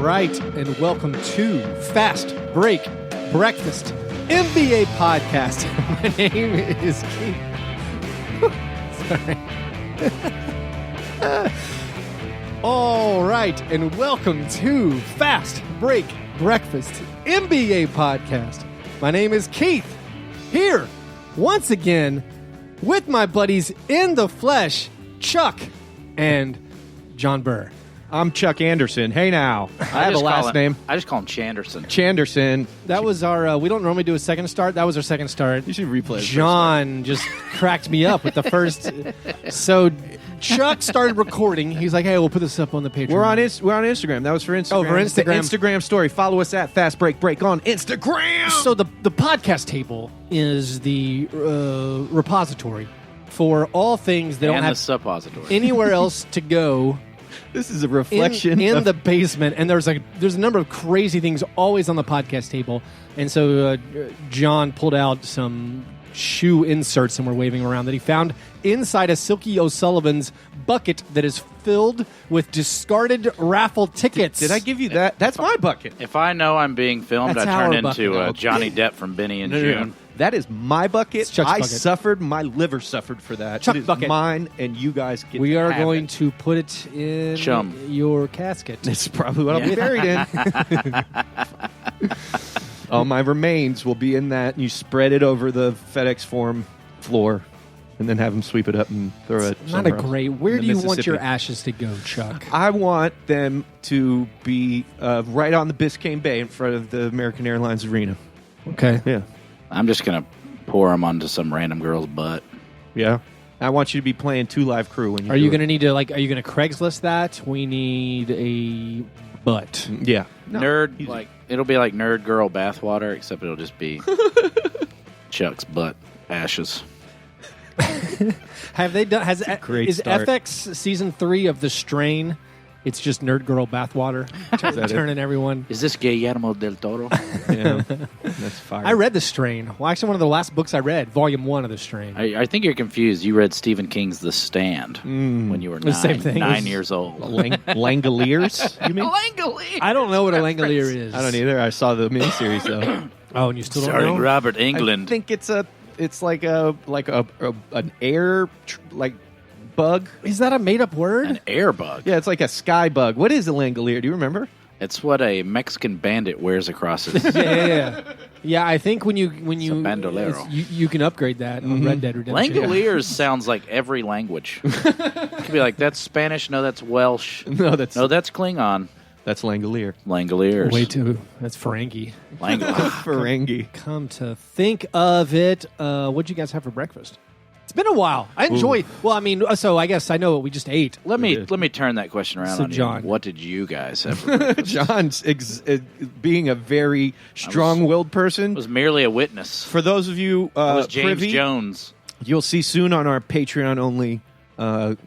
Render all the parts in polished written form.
right, and welcome to Fast Break Breakfast NBA Podcast. My name is Keith. Sorry. All right, and welcome to Fast Break Breakfast NBA Podcast. My name is Keith, here once again with my buddies in the flesh, Chuck and John Burr. I'm Chuck Anderson. Hey now. I have a last name. I just call him Chanderson. Chanderson. That was our, we don't normally do a second start. That was our second start. You should replay it. John just cracked me up with the first. So Chuck started recording. He's like, hey, we'll put this up on the Patreon. We're on Instagram. That was for Instagram. Oh, for Instagram. The Instagram story. Follow us at Fast Break Break on Instagram. So the podcast table is the repository for all things that don't And have the suppository. anywhere else to go. This is a reflection in the basement, and there's a number of crazy things always on the podcast table. And so John pulled out some shoe inserts, and we're waving around, that he found inside a Silky O'Sullivan's bucket that is filled with discarded raffle tickets. Did I give you that? That's my bucket. If I know I'm being filmed, That's I turn our bucket. into Okay. Johnny Depp from Benny and No. June. That is my bucket. It's Chuck's I bucket. suffered. My liver suffered for that. Chuck's It is bucket. mine, and you guys get We to are have going it. to put it in Chum. your casket. That's probably what I'll be Yeah. buried in. All my remains will be in that, and you spread it over the FedEx form floor, and then have them sweep it up and throw it. Not a somewhere else. great. Where In do the you want your Mississippi. ashes to go, Chuck? I want them to be right on the Biscayne Bay in front of the American Airlines Arena. Okay. Yeah. I'm just going to pour them onto some random girl's butt. Yeah. I want you to be playing Two Live Crew when you Are you do going to need to, like, are you going to Craigslist that? We need a butt. it. Yeah. No, easy. It'll be like nerd girl bathwater, except it'll just be Chuck's butt ashes. Have they done? great Is start. FX season 3 of The Strain? It's just nerd girl bathwater, that it? turning everyone. Is this Guillermo del Toro? Yeah. That's fire. I read The Strain. Well, actually, one of the last books I read, Volume 1 of The Strain. I think you're confused. You read Stephen King's The Stand when you were The same thing. 9 years old. Langoliers, you mean? I don't know what a Langolier is. I don't either. I saw the miniseries, though. Oh, and you still don't Starring know? Robert I Englund. think it's like an air bug. Is that a made-up word? An air bug. Yeah, it's like a sky bug. What is a langolier? Do you remember? It's what a Mexican bandit wears across his... Yeah. Yeah, I think when you bandolero. you can upgrade that on Red Dead Redemption. Langoliers sounds like every language. It could be like, that's Spanish, no, that's Welsh, No, that's Klingon. that's langolier. Langoliers. Way too. That's Ferengi. Ferengi. Come to think of it, what'd you guys have for breakfast? It's been a while. I enjoy. Well, I mean, so I guess I know what we just ate. Let me turn that question around So, on John. you. What did you guys have for breakfast? John's being a very strong-willed person. I was merely a witness. For those of you I was James privy, Jones. you'll see soon on our Patreon-only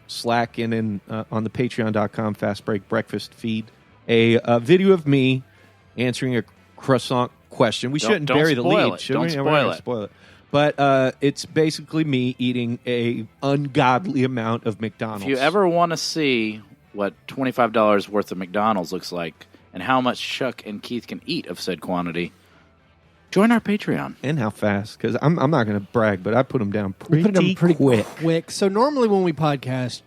Slack and on the Patreon.com Fast Break Breakfast feed a video of me answering a croissant question. We shouldn't don't bury the spoil lead. it. Should Don't we? spoil We're not gonna it. Spoil it. But it's basically me eating a ungodly amount of McDonald's. If you ever want to see what $25 worth of McDonald's looks like and how much Chuck and Keith can eat of said quantity, join our Patreon. And how fast, because I'm not going to brag, but I put them down We put it pretty, on pretty quick. So normally when we podcast,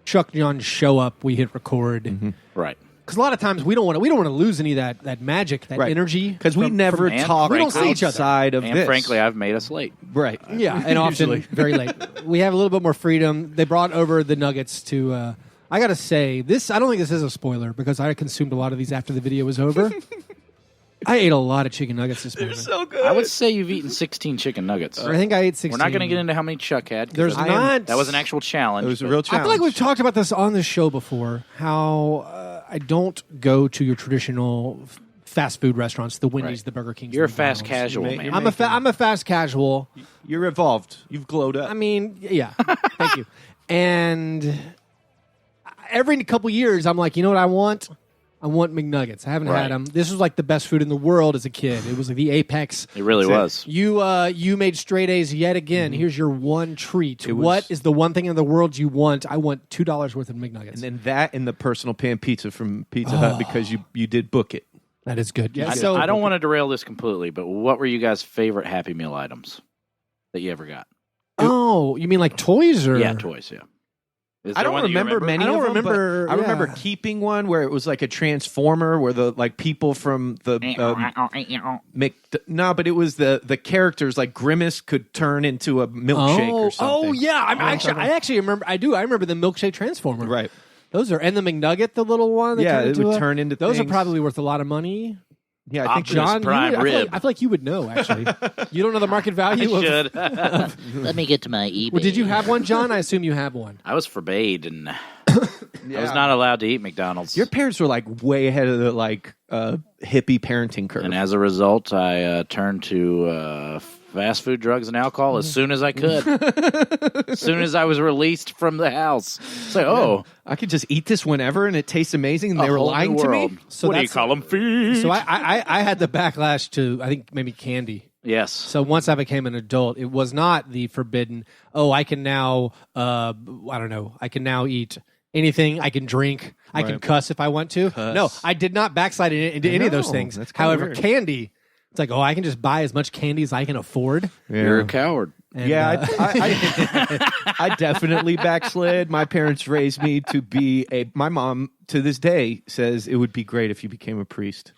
Chuck and John show up, we hit record. Right. Because a lot of times we don't want to lose any of that magic, that Right. energy. Because we from- never and talk we don't see each other. outside of And this. frankly, I've made us late. right. Yeah, and often Usually. very late. We have a little bit more freedom. They brought over the nuggets to. I gotta say, this. I don't think this is a spoiler because I consumed a lot of these after the video was over. I ate a lot of chicken nuggets this morning. So good. I would say you've eaten 16 chicken nuggets. I think I ate 16. We're not going to get into how many Chuck had. 'cause There's that- not. That was an actual challenge. It was a but real I challenge. feel like we've talked about this on the show before. How I don't go to your traditional fast food restaurants, the Wendy's, Right. the Burger Kings. You're a the fast McDonald's. casual, You may- man. you I'm may- I'm a fast casual. You're evolved. You've glowed up. I mean, yeah. Thank you. And every couple years, I'm like, you know what I want? I want McNuggets. I haven't Right. had them. This was like the best food in the world as a kid. It was like the apex. It really was. You made straight A's yet again. Here's your one treat. What is the one thing in the world you want? I want $2 worth of McNuggets. And then that and the personal pan pizza from Pizza Hut because you did book it. That is good. Yeah. I don't want to derail this completely, but what were you guys' favorite Happy Meal items that you ever got? Oh, you mean like toys or? Yeah, toys. Yeah. Is I there don't one that you remember many I don't of them, but remember- I remember yeah. keeping one where it was like a transformer where the like people from the no, but it was the characters like Grimace could turn into a milkshake or something. Oh yeah, I actually remember. I remember the milkshake transformer. Right. Those are and the McNugget, the little one. That Yeah, turned it into would a- turn into Those things. are probably worth a lot of money. Yeah, I think Optimus John, Prime I rib. feel like you would know. Actually, you don't know the market value of. should. Let me get to my eBay. Well, did you have one, John? I assume you have one. I was forbade, and I was not allowed to eat McDonald's. Your parents were like way ahead of the like hippie parenting curve. And as a result, I turned to fast food, drugs, and alcohol as soon as I could. As soon as I was released from the house. It's like, oh, I could just eat this whenever and it tastes amazing. And a they were whole lying new to world. me. So what do you that's- call them? Feet. So I had the backlash to I think maybe candy. Yes. So once I became an adult, it was not the forbidden. Oh, I can now. I don't know. I can now eat anything. I can drink. I can cuss if I want to. No, I did not backslide into any of those know. things. That's kinda However, weird. candy. It's like, oh, I can just buy as much candy as I can afford. You're a coward. And, Yeah, I definitely backslid. My parents raised me to be my mom to this day says it would be great if you became a priest.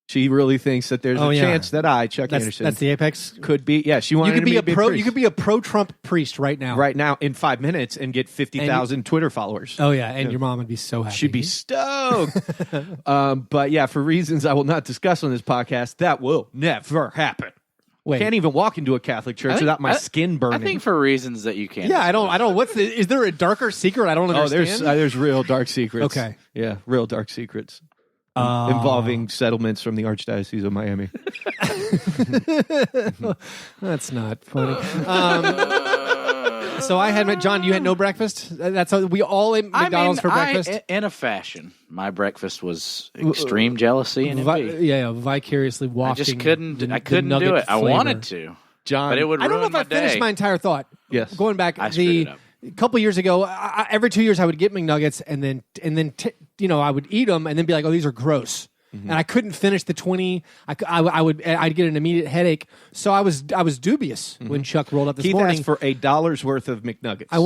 She really thinks that there's a chance that Chuck Anderson, that's the apex. could be. Yeah, she You wanted could be me a to be pro. priest You could be a pro-Trump priest right now. right now in 5 minutes and get 50,000 Twitter followers. Oh yeah, and your mom would be so happy. She'd be stoked. But yeah, for reasons I will not discuss on this podcast, that will never happen. Wait. Can't even walk into a Catholic church without my skin burning. I think for reasons that you can't. Yeah, I don't. What's the? Is there a darker secret I don't Oh, understand? there's real dark secrets. Okay. Yeah, real dark secrets involving settlements from the Archdiocese of Miami. That's not funny. So I had John. You had no breakfast. That's how we all ate McDonald's for breakfast. In a fashion, my breakfast was extreme jealousy and envy. Vicariously I wafting. just couldn't. the I couldn't do nugget it. I flavor. wanted to, John, but it would. I don't know ruin if I my finished day. my entire thought. Yes. Going back, I screwed it up. a couple years ago, every 2 years I would get McNuggets and then I would eat them and then be like, oh, these are gross. Mm-hmm. And I couldn't finish the 20. I'd get an immediate headache. So I was dubious when Chuck rolled up this Keith morning. asked for $1 worth of McNuggets. I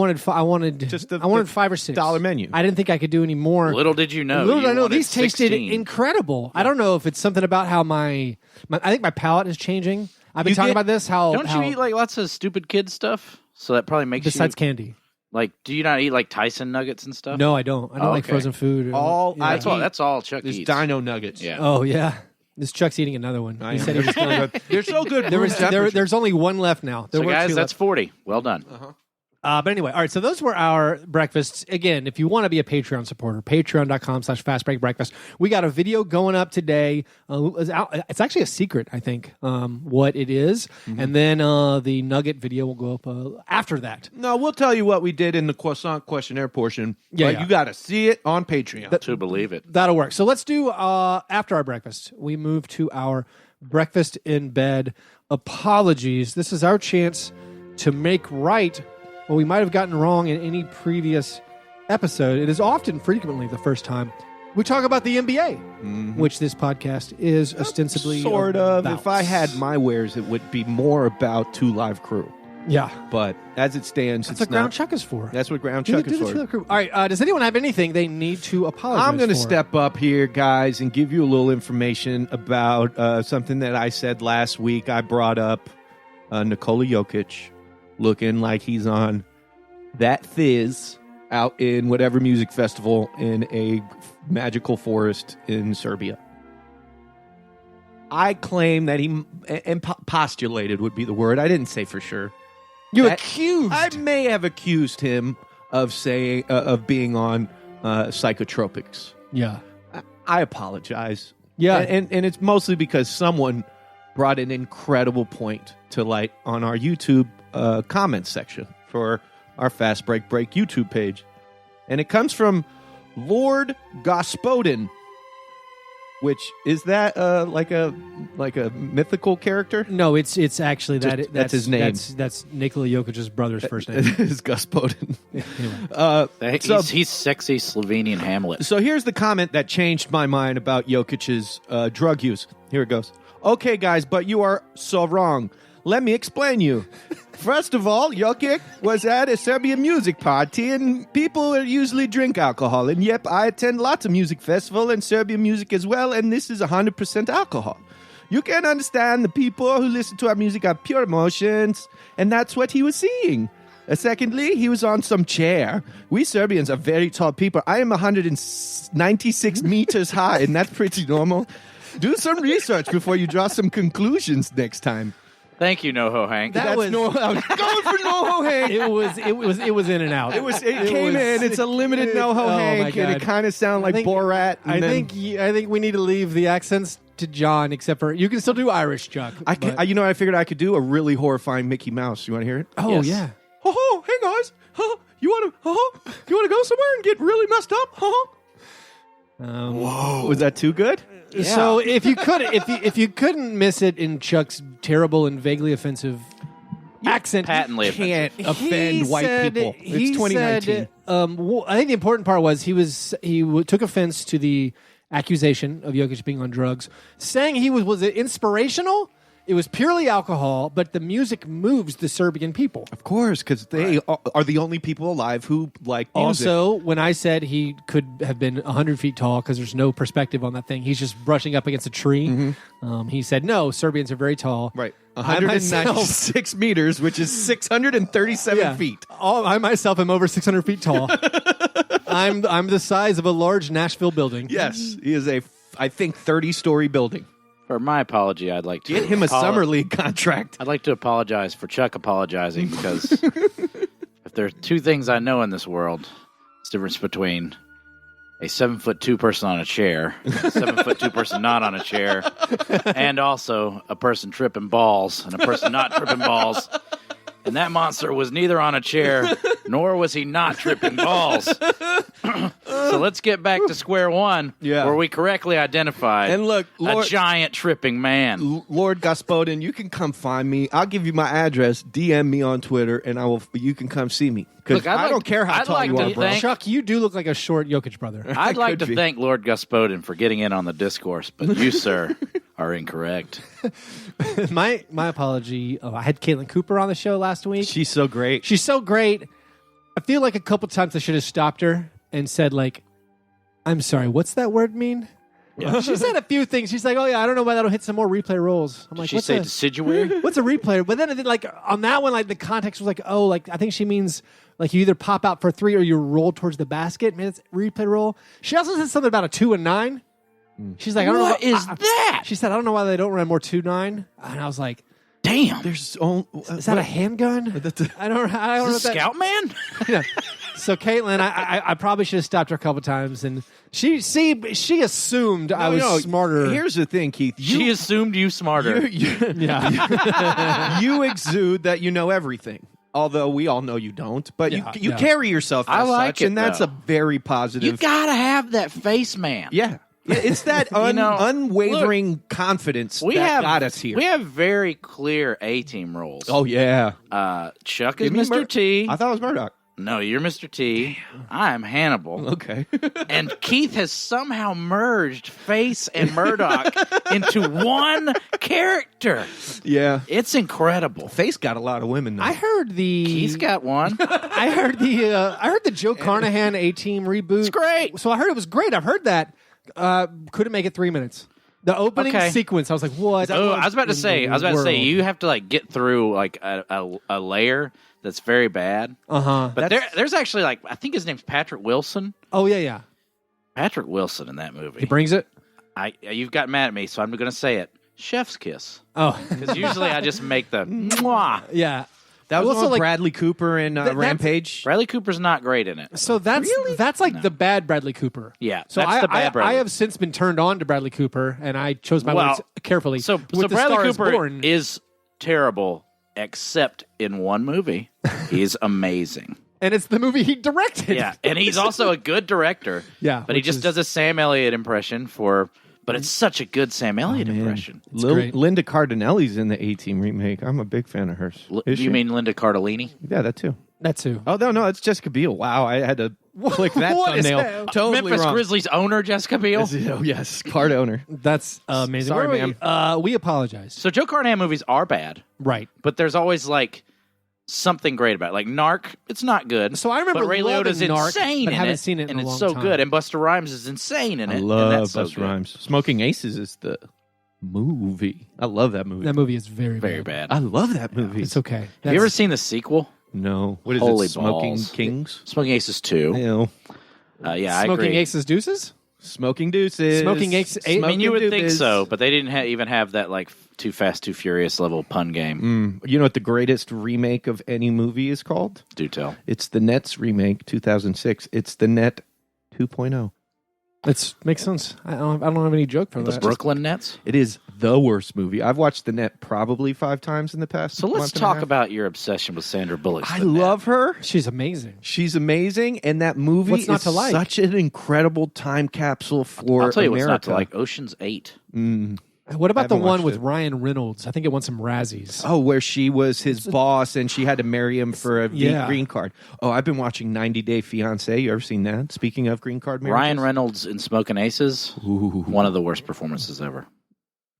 wanted Just the- 5 or 6 dollar menu. I didn't think I could do any more. Little did you know. Little did you I know wanted these tasted 16. incredible. I don't know if it's something about how my I think my palate is changing. I've been You talking get- about this. Don't you eat like lots of stupid kid stuff? So that probably makes besides you candy? like. Do you not eat like Tyson nuggets and stuff? No, I don't. I don't like okay. frozen food. That's all Chuck There's eats. Dino Nuggets. Yeah. Oh yeah, this Chuck's eating another one. He said he was done. They're so good. There's only one left now. There So were guys, two that's left. 40. Well done. But anyway, all right. So those were our breakfasts. Again, if you want to be a Patreon supporter, patreon.com/fastbreakbreakfast. We got a video going up today. It's actually a secret, I think, what it is. And then the Nugget video will go up after that. No, we'll tell you what we did in the croissant questionnaire portion. Yeah, but yeah. you got to see it on Patreon. To believe it. That'll work. So let's do after our breakfast. We move to our breakfast in bed apologies. This is our chance to make right what we might have gotten wrong in any previous episode. It is often, frequently, the first time we talk about the NBA, which this podcast is ostensibly Sort of. about. If I had my wares, it would be more about Two Live Crew. Yeah. But as it stands, That's it's what Ground not. Chuck is for. That's what Ground Do Chuck the is Two for. Live Crew. All right. Does anyone have anything they need to apologize I'm going to for? step up here, guys, and give you a little information about something that I said last week. I brought up Nikola Jokic looking like he's on that Fizz out in whatever music festival in a magical forest in Serbia. I claim that postulated would be the word. I didn't say for sure. You accused. I may have accused him of saying of being on psychotropics. Yeah. I apologize. Yeah. And it's mostly because someone brought an incredible point to light on our YouTube comments section for our Fast Break YouTube page. And it comes from Lord Gospodin. which is that like a mythical character? No, it's actually That's his name. That's Nikola Jokic's brother's first name. Is Gus Bowden. Anyway. He's sexy Slovenian Hamlet. So here's the comment that changed my mind about Jokic's drug use. Here it goes. Okay, guys, but you are so wrong. Let me explain you. First of all, Jokic was at a Serbian music party, and people usually drink alcohol. And yep, I attend lots of music festivals and Serbian music as well, and this is 100% alcohol. You can understand the people who listen to our music have pure emotions, and that's what he was seeing. Secondly, he was on some chair. We Serbians are very tall people. I am 196 meters high, and that's pretty normal. Do some research before you draw some conclusions next time. Thank you, NoHo Hank. That I was going for NoHo Hank. It was in and out. It came in. It's a limited NoHo Hank, and it kind of sounded like Borat. I think we need to leave the accents to John, except for you can still do Irish, Chuck. You know what I figured I could do? A really horrifying Mickey Mouse. You want to hear it? Oh Yes. yeah. Oh, hey guys. You want to go somewhere and get really messed up? Whoa. Was that too good? Yeah. So if you couldn't miss it in Chuck's terrible and vaguely offensive accent, Patently Can't offensive. offend white people. It's 2019. I think the important part was he took offense to the accusation of Jokic being on drugs, saying he was it inspirational? It was purely alcohol, but the music moves the Serbian people. Of course, because they are the only people alive who like music. Also, when I said he could have been 100 feet tall because there's no perspective on that thing, he's just brushing up against a tree. He said, no, Serbians are very tall. Right. 196 meters, which is 637 feet. I myself am over 600 feet tall. I'm the size of a large Nashville building. Yes. He is I think, 30-story building. For my apology, I'd like to Get him a summer league contract. I'd like to apologize for Chuck apologizing because if there are two things I know in this world, it's the difference between a 7'2" person on a chair, a 7'2" person not on a chair, and also a person tripping balls and a person not tripping balls. And that monster was neither on a chair, nor was he not tripping balls. So let's get back to square one, where we correctly identified And look, a giant tripping man. Lord Gospodin, you can come find me. I'll give you my address. DM me on Twitter, and you can come see me. Because I don't care how tall you are, bro. Chuck, you do look like a short Jokic brother. I'd like to thank Lord Gospodin for getting in on the discourse, but you, sir, are incorrect. My apology. I had Kaitlin Cooper on the show last week. She's so great. She's so great. I feel like a couple times I should have stopped her and said, like, I'm sorry, what's that word mean? Yeah. She said a few things. She's like, oh, yeah, I don't know why that'll hit some more replay rolls. I'm like, Did she say deciduary? What's a replay? But then, like, on that one, like, the context was like, oh, like, I think she means, like, you either pop out for 3 or you roll towards the basket. Man, it's replay roll. She also said something about a 2 and 9. She's like, I don't know. What is that? She said, I don't know why they don't run more 2-9. And I was like, damn. is that a handgun? I don't know. Is this Scout Man? Yeah. So Kaitlin, I probably should have stopped her a couple times, and she assumed I was smarter. Here's the thing, Keith. She assumed you smarter. Yeah. You exude that you know everything. Although we all know you don't, but you carry yourself as such, and that's a very positive. You gotta have that face, man. Yeah. It's that unwavering confidence that got us here. We have very clear A-team roles. Oh, yeah. Chuck is Mr. T. I thought it was Murdoch. No, you're Mr. T. I'm Hannibal. Okay. And Keith has somehow merged Face and Murdoch into one character. Yeah. It's incredible. Face got a lot of women, though. I heard Keith's got one. I heard the Joe Carnahan A-Team reboot. It's great. So I heard it was great. I've heard that. Couldn't make it 3 minutes. The opening sequence, I was like, what? Oh, I was about to say, you have to like get through like a layer that's very bad. But there's actually like, I think his name's Patrick Wilson. Oh yeah. Patrick Wilson in that movie. He brings it. You've got mad at me, so I'm going to say it. Chef's kiss. Oh, because usually I just make the mwah. Yeah. That was also, like, Bradley Cooper in Rampage. Bradley Cooper's not great in it. So that's like the bad Bradley Cooper. Yeah, so that's the bad Bradley. I have since been turned on to Bradley Cooper, and I chose my words carefully. So Bradley Cooper is terrible, except in one movie. He's amazing. And it's the movie he directed. Yeah, and he's also a good director. Yeah. But he just does a Sam Elliott impression for But it's such a good Sam Elliott impression. great. Linda Cardinelli's in the A-Team remake. I'm a big fan of hers. Is You she? mean Linda Cardellini? Yeah, that too. That too. Oh, no, it's Jessica Biel. Wow, I had to click that What is thumbnail. that? Totally Memphis wrong. Grizzlies owner Jessica Biel. Oh, yes, part owner. That's amazing. Sorry, Where are we? We apologize. So Joe Carnahan movies are bad, Right. but there's always like something great about it. Like Narc, it's not good. So I remember but Ray loving Liotta's Narc, insane but in haven't it, seen it in and a it's long so time. good. And Busta Rhymes is insane in it. I and love that's so Busta good. Rhymes. Smoking Aces is the movie. I love that movie. That movie is very, Very bad. I love that movie. It's okay. Have you ever seen the sequel? No. What is Holy it? Smoking balls. Kings? Smoking Aces 2. Ew. Yeah, I Smoking agree. Aces Deuces? Smoking Deuces. Smoking Aces- I mean, you would Smoking think Deuces. so, but they didn't even have that like Too Fast, Too Furious level pun game. You know what the greatest remake of any movie is called? Do tell. It's the Nets remake, 2006. It's the Net 2.0. It makes sense. I don't have any joke for The that. Brooklyn Nets. It is the worst movie. I've watched the Net probably 5 times in the past. So let's month and a talk half. about your obsession with Sandra Bullock. I love her. She's amazing. She's amazing, and that movie What's not is to like? such an incredible time capsule for I'll tell you America. what's not to like. Ocean's 8. What about the haven't one watched with it. Ryan Reynolds? I think it won some Razzies. Oh, where she was his boss and she had to marry him for a Yeah. green card. Oh, I've been watching 90 Day Fiancé. You ever seen that? Speaking of green card marriages. Ryan Reynolds in Smoking Aces. One of the worst performances ever.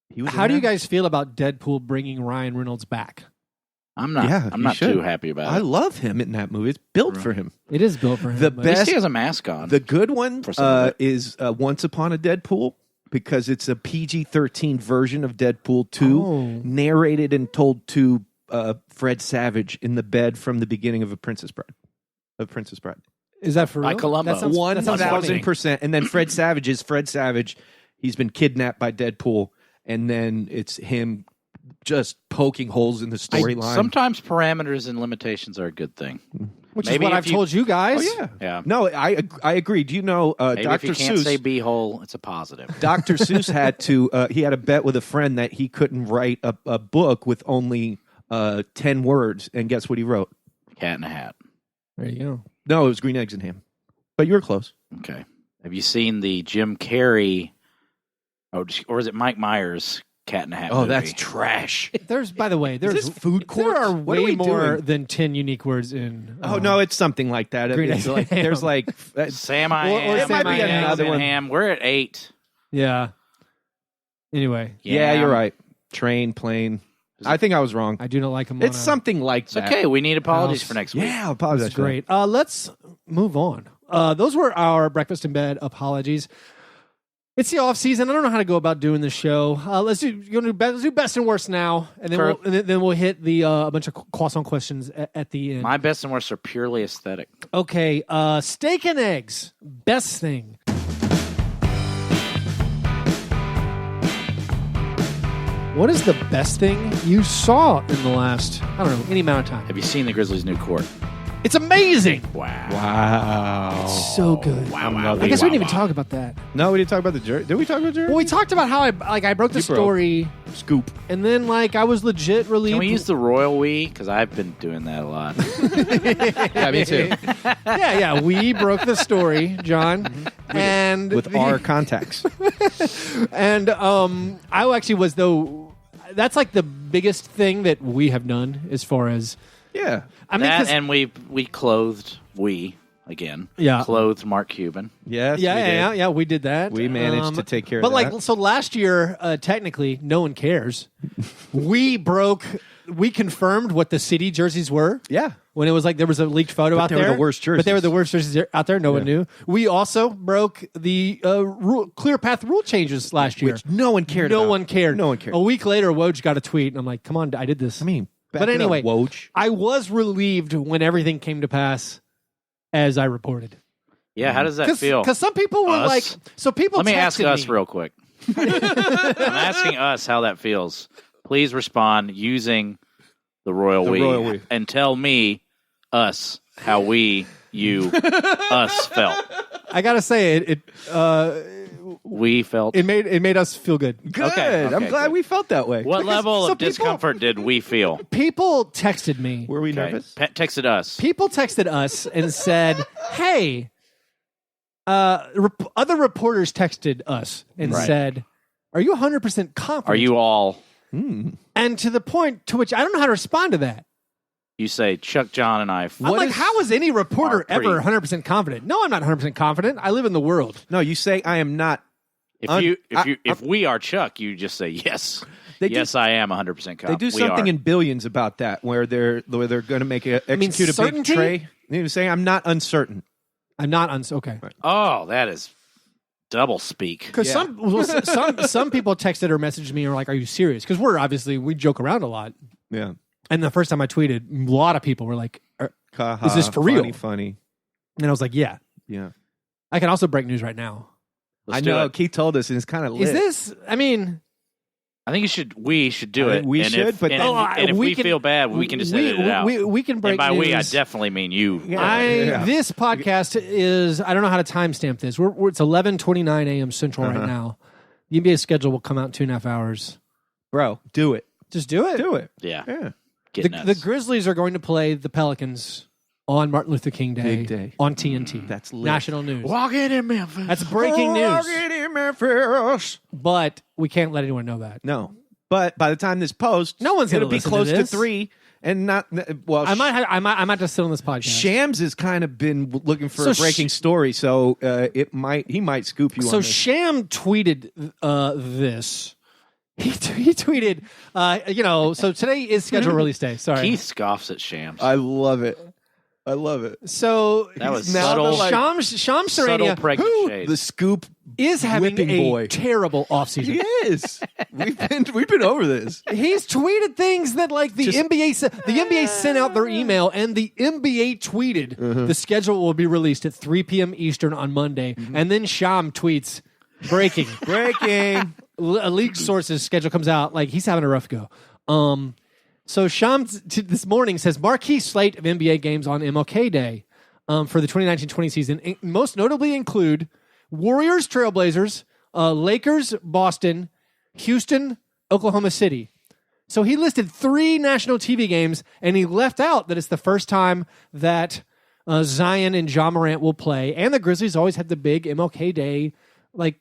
He was How in do you that? guys feel about Deadpool bringing Ryan Reynolds back? I'm not. Yeah, I'm he not should. too happy about I it. love him in that movie. It's built for him. It is built for him. The but- At least best- he has a mask on. The good one For some of it. is Once Upon a Deadpool, because it's a PG-13 version of Deadpool 2, Oh. narrated and told to Fred Savage in the bed from the beginning of Princess Bride. Is that for By real? Columbo. That sounds- that sounds funny. 1,000%. And then Fred Savage is Fred Savage. He's been kidnapped by Deadpool, and then it's him just poking holes in the storyline. Sometimes parameters and limitations are a good thing. Which Maybe is what if I've you- told you guys. Oh, yeah. Yeah. No, I agree. Do you know Maybe Dr. if you can't Seuss? say beehole, it's a positive. Dr. Seuss had to. He had a bet with a friend that he couldn't write a book with only 10 words, and guess what he wrote? Cat in a Hat. There you go. No, it was Green Eggs and Ham. But you were close. Okay. Have you seen the Jim Carrey? Or is it Mike Myers Cat in a Hat? Oh, movie? that's trash. There's, by the way, there's this food court? There are What are way we more doing? than 10 unique words in. Oh no, it's something like that. Green It's Eggs like, and there's Ham. like Sam I Or Am. It might be Eggs another and one. Ham. We're at 8. Yeah. Anyway, yeah, Yam. you're right. Train, plane. I think I was wrong. I do not like him. It's something like It's that. okay. We need apologies House. for next week. Yeah, I apologize. That's for that. great. Let's move on. Those were our breakfast in bed apologies. It's the off season. I don't know how to go about doing this show. Let's do best and worst now, and then Kurt. then we'll hit the a bunch of croissant questions at the end. My best and worst are purely aesthetic. Okay, steak and eggs. Best thing. What is the best thing you saw in the last, I don't know, any amount of time? Have you seen the Grizzlies' new court? It's amazing. Wow. Wow. So good. Wow. I guess we didn't even talk about that. No, we didn't talk about the jury. Did we talk about jury? Well, we talked about how I broke the You broke. story, Scoop. and then I was legit relieved. Can we use the royal we? Because I've been doing that a lot. Yeah, me too. yeah. We broke the story, John, and With our contacts. and I actually was though. That's like the biggest thing that we have done as far as Yeah. I mean. That 'Cause- and we clothed again. Yeah. Clothed Mark Cuban. Yes. yeah, we did that. We managed to take care of but that. so last year, technically, no one cares. We confirmed what the city jerseys were. Yeah. When it was there was a leaked photo out they there. were the worst But they were jerseys. the worst jerseys out there. No one knew. We also broke the clear path rule changes last year. Which no one cared No about. one cared. No one cared. A week later, Woj got a tweet, and I'm like, come on, I did this. I mean, but anyway, Woj. I was relieved when everything came to pass as I reported. Yeah, how does that feel? Because some people were Us? people Let me ask texted us me. real quick. I'm asking us how that feels. Please respond using the royal we and tell me, us, how us felt. I gotta say We felt. it made us feel good. Good. Okay, I'm glad good. we felt that way. What level some of people- discomfort did we feel? People texted me. Were we Okay. nervous? Pat texted us. People texted us and said, "Hey." Other reporters texted us and Right. said, Are you 100% confident? Are you all? And to the point to which I don't know how to respond to that. You say Chuck, John, and I. I'm like, how is any reporter pretty- ever 100% confident? No, I'm not 100% confident. I live in the world. No, you say I am not. If we are Chuck, you just say yes. Yes, I am 100% confident. They do something in Billions about that, where they're going to execute a big trade. You say I'm not uncertain. I'm not okay. Right. Oh, that is double speak. Because some people texted or messaged me and were like, "Are you serious?" Because we joke around a lot. Yeah. And the first time I tweeted, a lot of people were like, "Is this for real?" Funny. And I was like, "Yeah, yeah." I can also break news right now. Let's I do know. it. Keith told us, and it's kind of lit. Is this? I mean, I think we should do it. We and should, if, but and if we feel bad, we can just edit it out. We can break and by news. we, I definitely mean you. Yeah. This podcast is, I don't know how to timestamp this. It's 11:29 a.m. Central right now. The NBA schedule will come out in 2.5 hours. Bro, do it. Just do it. Do it. Yeah. The Grizzlies are going to play the Pelicans on Martin Luther King Day, Big day. on TNT. That's lit. national news. Walking in Memphis. That's breaking news. Walking in Memphis. But we can't let anyone know that. No. But by the time this posts, No one's gonna it'll be listen close to to this. 3 and not well. I might just sit on this podcast. Shams has kind of been looking for So a breaking story, so he might scoop you on So this. Sham tweeted this. He tweeted, so today is scheduled release day. Sorry. Keith scoffs at Shams. I love it. So That was now subtle. like- Sham subtle Serenia pregnant Who shade. the scoop is having whipping a boy. terrible offseason. Yes, we've been over this. He's tweeted things that like the NBA sent out their email and the NBA tweeted the schedule will be released at 3 p.m. Eastern on Monday, and then Sham tweets breaking. A leaked source's schedule comes out like he's having a rough go. So Sham this morning says marquee slate of NBA games on MLK Day for the 2019-20 season, most notably include Warriors, Trailblazers, Lakers, Boston, Houston, Oklahoma City. So he listed 3 national TV games, and he left out that it's the first time that Zion and Ja Morant will play. And the Grizzlies always had the big MLK Day, like,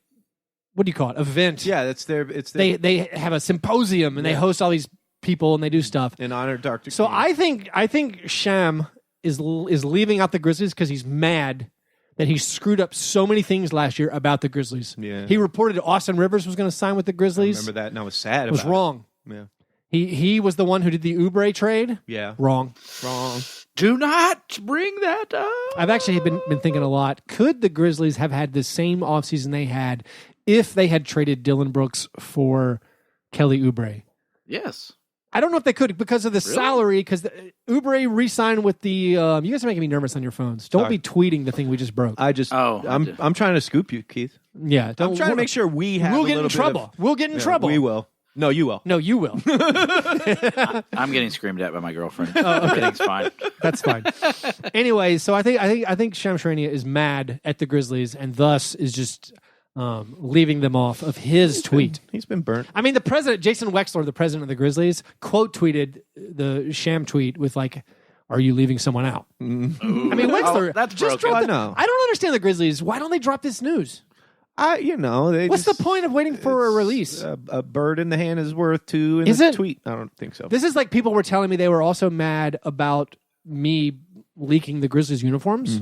what do you call it? Event. Yeah, it's their. They have a symposium, and they host all these people, and they do stuff. in honor of Dr. So King. I think Sham is leaving out the Grizzlies because he's mad that he screwed up so many things last year about the Grizzlies. Yeah. He reported Austin Rivers was going to sign with the Grizzlies. I remember that, and I was sad. It was about wrong. It. Yeah, He was the one who did the Oubre trade. yeah, Wrong. Do not bring that up. I've actually been thinking a lot. Could the Grizzlies have had the same offseason they had if they had traded Dylan Brooks for Kelly Oubre? Yes. I don't know if they could because of the salary. Because Oubre re-signed with the. You guys are making me nervous on your phones. Don't be tweeting the thing we just broke. I'm trying to scoop you, Keith. Yeah, I'm trying to make sure we have. We'll a get in little bit trouble. We'll get in trouble. We will. No, you will. No, you will. I'm getting screamed at by my girlfriend. Everything's fine. That's fine. Anyway, so I think Shams Charania is mad at the Grizzlies and thus is just leaving them off of his tweet. He's been burnt. I mean, the president, Jason Wexler, the president of the Grizzlies, quote tweeted the Sham tweet with like, "Are you leaving someone out?" I mean, Wexler, that's just broken. dropped it. I don't understand the Grizzlies. Why don't they drop this news? What's the point of waiting for a release? A bird in the hand is worth 2 in Is the it? tweet. I don't think so. This is like people were telling me they were also mad about me leaking the Grizzlies uniforms.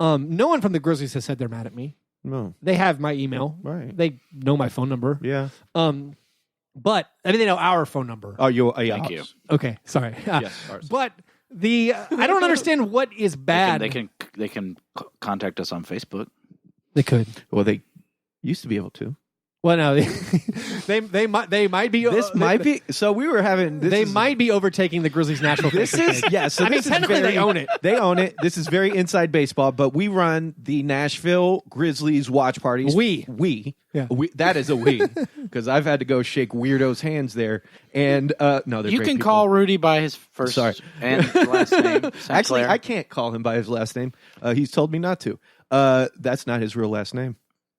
No one from the Grizzlies has said they're mad at me. No. They have my email. Right. They know my phone number. Yeah. But I mean, they know our phone number. Oh, you. Thank you. Okay, sorry. Yes, ours. But I don't understand what is bad. They can contact us on Facebook. They could. Well, they used to be able to. Well, no, they might be. This might be. So we were having. They might be overtaking the Grizzlies' natural. This is So I mean, this is technically very, they own it. They own it. This is very inside baseball. But we run the Nashville Grizzlies watch parties. Yeah. That is a we, because I've had to go shake weirdos' hands there. And no, they're You great can people. call Rudy by his first and last name. St. Actually, Clair. I can't call him by his last name. He's told me not to. That's not his real last name.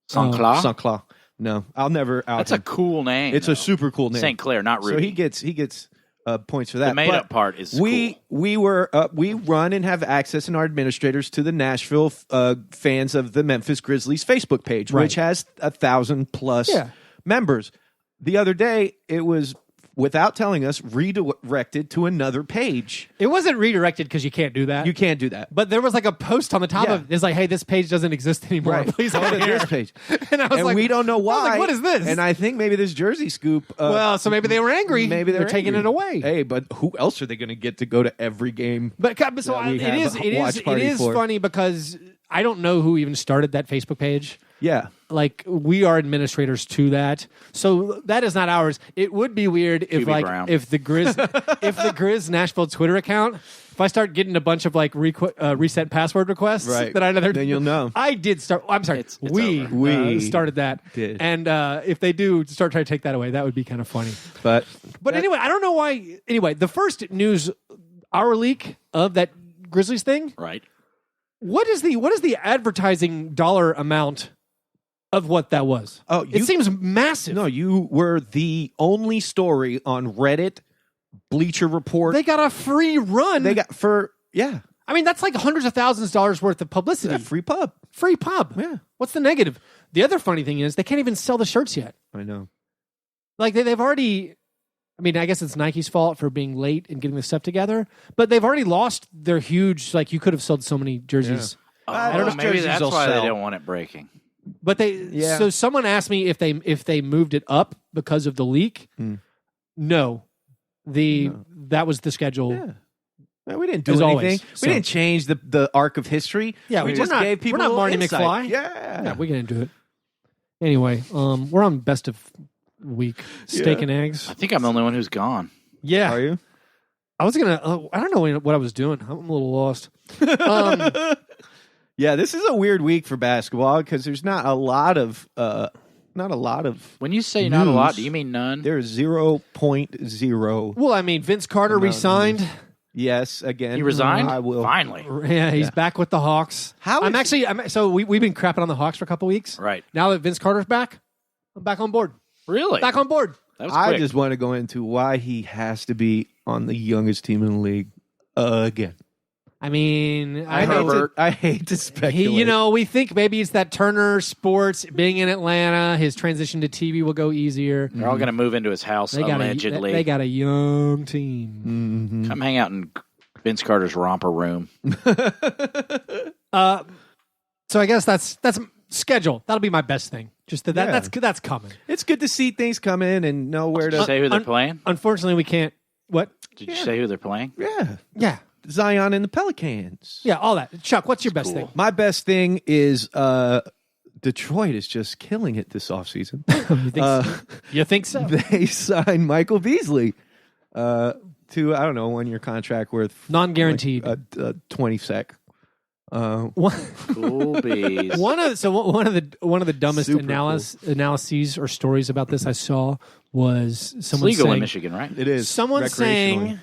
St. Clair. St. Clair. No, I'll never out That's him. a cool name. It's a super cool name. St. Clair, not Rudy. So he gets points for that. The made-up part is we run and have access in our administrators to the Nashville fans of the Memphis Grizzlies Facebook page, Right. which has 1,000 plus members. The other day, it was, without telling us, redirected to another page. It wasn't redirected because you can't do that. You can't do that. But there was like a post on the top of it. It's like, hey, this page doesn't exist anymore. Right. Please Go go to here. this page. And I was like, we don't know why. I was like, what is this? And I think maybe this Jersey Scoop. Well, so maybe they were angry. Maybe they're taking angry. it away. Hey, but who else are they going to get to go to every game? But so that we it have a watch is party for? funny because I don't know who even started that Facebook page. Yeah. Like, we are administrators to that, so that is not ours. It would be weird if, QB Brown. if the Grizz Nashville Twitter account, if I start getting a bunch of like reset password requests, Right. that I know Then you'll know. I did start. I'm sorry, It's we over. We started that, did. and if they do start trying to take that away, that would be kind of funny. But Anyway, I don't know why. Anyway, the first news hour leak of that Grizzlies thing. Right. What is the advertising dollar amount of what that was? Oh, it seems massive. no, you were the only story on Reddit, Bleacher Report. They got a free run. They got I mean, that's like hundreds of thousands of dollars worth of publicity. free pub. Free pub. Yeah. What's the negative? The other funny thing is they can't even sell the shirts yet. I know. Like they've already. I mean, I guess it's Nike's fault for being late and getting the stuff together, but they've already lost their huge. Like, you could have sold so many jerseys. I I don't don't know. Maybe Jerseys that's will why sell. they don't want it breaking. But they. Yeah. So someone asked me if they moved it up because of the leak. No, that was the schedule. Yeah. Well, we didn't do As anything. always, so- We didn't change the arc of history. Yeah, we we're just not- gave people we're not a Marty little insight. McFly. Yeah. We can do it. Anyway, we're on best of week steak Yeah. and eggs. I think I'm the only one who's gone. Yeah, Are you? I was gonna. I don't know what I was doing. I'm a little lost. Yeah, this is a weird week for basketball because there's not a lot of When you say not a lot, News. do you mean none? There's 0.0. Well, I mean, Vince Carter Amount of resigned. Yes, again. He resigned? I will. Finally. Yeah, he's back with the Hawks. How I'm is- actually. So we've been crapping on the Hawks for a couple weeks. Right. Now that Vince Carter's back, I'm back on board. Really? Back on board. That was I quick. just want to go into why he has to be on the youngest team in the league again. I mean, I hate to speculate. we think maybe it's that Turner Sports being in Atlanta. His transition to TV will go easier. They're all going to move into his house allegedly. They got a young team. Come hang out in Vince Carter's romper room. So I guess that's schedule. That'll be my best thing. Just that Yeah. that's coming. It's good to see things come in and know where Did you to. say who they're playing? Unfortunately, we can't. What? Did you say who they're playing? Yeah, Yeah, Zion and the Pelicans. yeah, all that. Chuck, what's your best thing? My best thing is Detroit is just killing it this offseason. You think so? They signed Michael Beasley to, I don't know, 1-year contract worth Non-guaranteed. 20 sec. Cool bees. One of the dumbest Super analyses or stories about this I saw was It's someone legal saying in Michigan, right? It is. someone recreationally.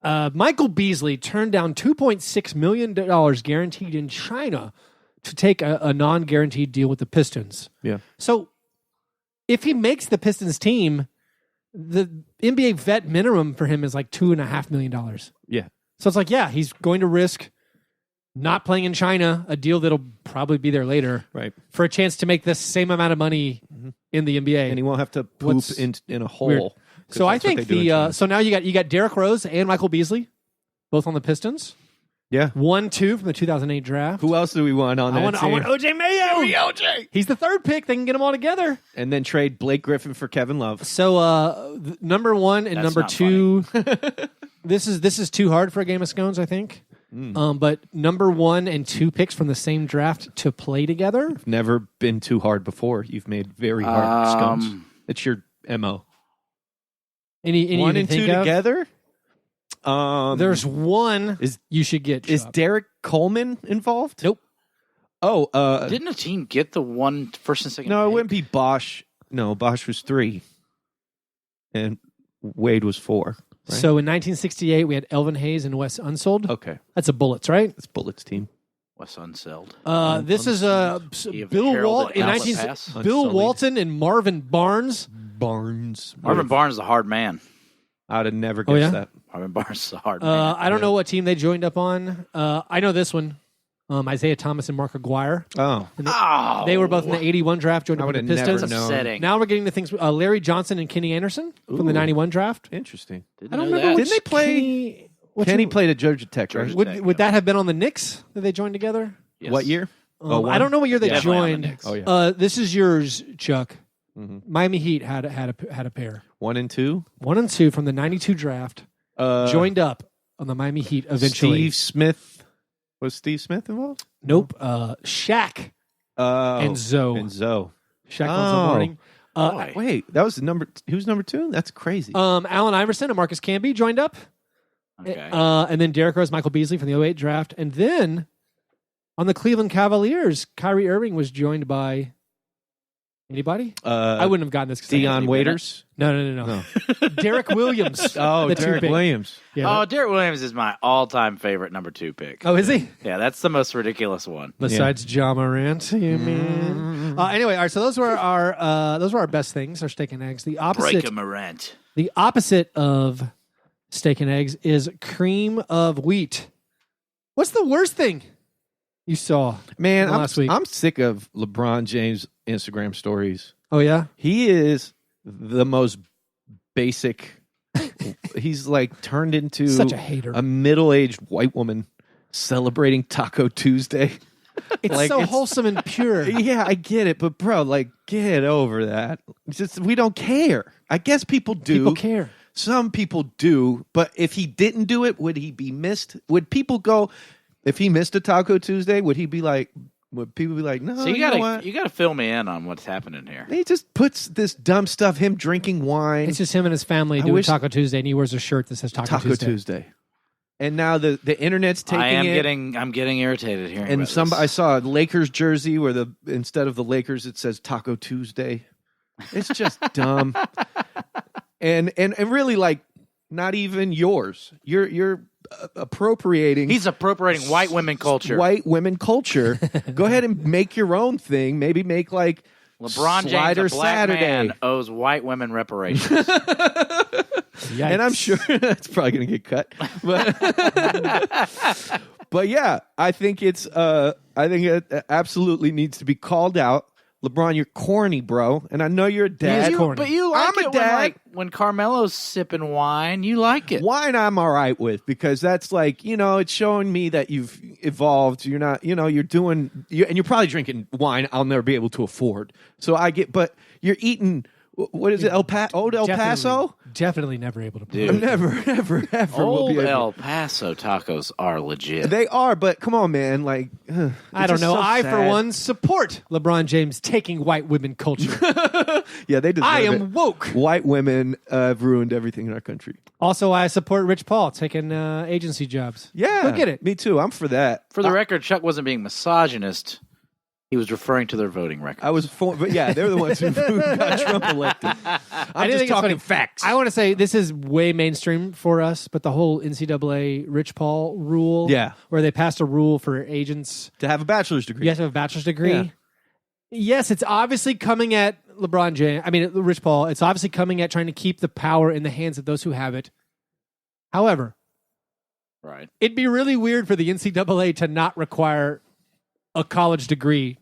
saying Michael Beasley turned down $2.6 million guaranteed in China to take a non-guaranteed deal with the Pistons. Yeah. So if he makes the Pistons team, the NBA vet minimum for him is like $2.5 million. Yeah. So it's like, yeah, he's going to risk not playing in China, a deal that'll probably be there later, Right. for a chance to make the same amount of money in the NBA. And he won't have to poop What's in a hole. weird. 'cause So I that's what think they do in China. so now you got Derrick Rose and Michael Beasley, both on the Pistons. Yeah. 1-2 from the 2008 draft. Who else do we want on that I team? want OJ Mayo. OJ. He's the third pick. They can get them all together. And then trade Blake Griffin for Kevin Love. So number one and That's number not two. This is too hard for a game of scones, I think. But number 1 and 2 picks from the same draft to play together. Never been too hard before. You've made very hard scones. It's your MO. Any 1 you and can 2 think of? together? There's one you should get. Is Chuck. Derek Coleman involved? Nope. Oh, Didn't a team get the one first and second? no, it pick? wouldn't be Bosch. No, Bosch was 3. And Wade was 4. Right? So in 1968, we had Elvin Hayes and Wes Unsold. Okay. That's a Bullets, right? It's Bullets team. Wes Unseld. This is Bill heralded Walton in outlet 19 pass? Bill Unsullied. Walton and Marvin Barnes. Barnes. Marvin Barnes is a hard man. I'd have never Oh, guessed yeah? that. Marvin Barnes is a hard man. I don't know what team they joined up on. I know this one. Isaiah Thomas and Mark Aguirre. Oh, They were both in the 81 draft, joined I up with would the have Pistons. never known. Upsetting. Now we're getting to things. Larry Johnson and Kenny Anderson from the 91 draft. Interesting. Didn't I don't know remember that. which Didn't they play? Kenny played at Georgia Tech, right? Would that have been on the Knicks that they joined together? Yes. What year? I don't know what year they Definitely on the joined. Knicks. Oh, yeah. This is yours, Chuck. Mhm. Miami Heat had a pair. 1 and 2. 1 and 2 from the 92 draft. Joined up on the Miami Heat eventually. Steve Smith. Was Steve Smith involved? Nope. Shaq and Zoe. Shaq on morning. Wait, that was the number. Who's number 2? That's crazy. Allen Iverson and Marcus Camby joined up. Okay. And then Derrick Rose, Michael Beasley from the 08 draft. And then on the Cleveland Cavaliers, Kyrie Irving was joined by anybody? I wouldn't have gotten this. Dion Waiters. No. Derek Williams. Oh, the two Derek big- Williams. Yeah. Oh, Derek Williams is my all-time favorite number 2 pick. Oh, is he? Yeah, that's the most ridiculous one. Besides Ja Morant, you mean? Anyway, all right. So those were our best things. Our steak and eggs. The Break a Morant. The opposite of steak and eggs is cream of wheat. What's the worst thing you saw? Man, last week? I'm sick of LeBron James Instagram stories. Oh yeah, He is the most basic. He's like turned into such a hater. a middle-aged white woman celebrating Taco Tuesday. It's like, so it's- wholesome and pure. Yeah, I get it, but bro, like, get over that. It's just we don't care. I guess people do. People care. Some people do, but if he didn't do it, would he be missed? Would people go? If he missed a Taco Tuesday, would he be like? Would people be like, no? So you gotta fill me in on what's happening here. He just puts this dumb stuff. Him drinking wine. It's just him and his family doing Taco Tuesday, and he wears a shirt that says Taco Tuesday. And now the internet's taking I'm getting irritated here. And I saw a Lakers jersey where instead of the Lakers it says Taco Tuesday. It's just dumb. And really, like, not even yours. You're appropriating. He's appropriating white women culture. White women culture. Go ahead and make your own thing. Maybe make like LeBron James, Slider a black Saturday. man, owes white women reparations. And I'm sure that's probably going to get cut. But yeah, I think it absolutely needs to be called out. LeBron, you're corny, bro, and I know you're a dad. corny. But you like I'm a it dad. when Carmelo's sipping wine. You like it. Wine I'm all right with because that's like, it's showing me that you've evolved. You're not, you're doing, and you're probably drinking wine I'll never be able to afford. So but you're eating, what is it, El Paso? Definitely never able to play. Dude. Never, ever, ever will Old be able. El Paso tacos are legit. They are, but come on, man. Like, I don't know. So I, for sad. one, support LeBron James taking white women culture. Yeah, they deserve I am it. woke. White women have ruined everything in our country. Also, I support Rich Paul taking agency jobs. Yeah, Go get it. Me too. I'm for that. For the record, Chuck wasn't being misogynist. He was referring to their voting record. I was, but yeah, they're the ones who got Trump elected. I'm just think it's talking funny. facts. I want to say this is way mainstream for us, but the whole NCAA Rich Paul rule, Yeah. where they passed a rule for agents, to have a bachelor's degree. you have to have a bachelor's degree. Yeah. Yes, it's obviously coming at LeBron James. I mean, Rich Paul. It's obviously coming at trying to keep the power in the hands of those who have it. However, Right. it'd be really weird for the NCAA to not require a college degree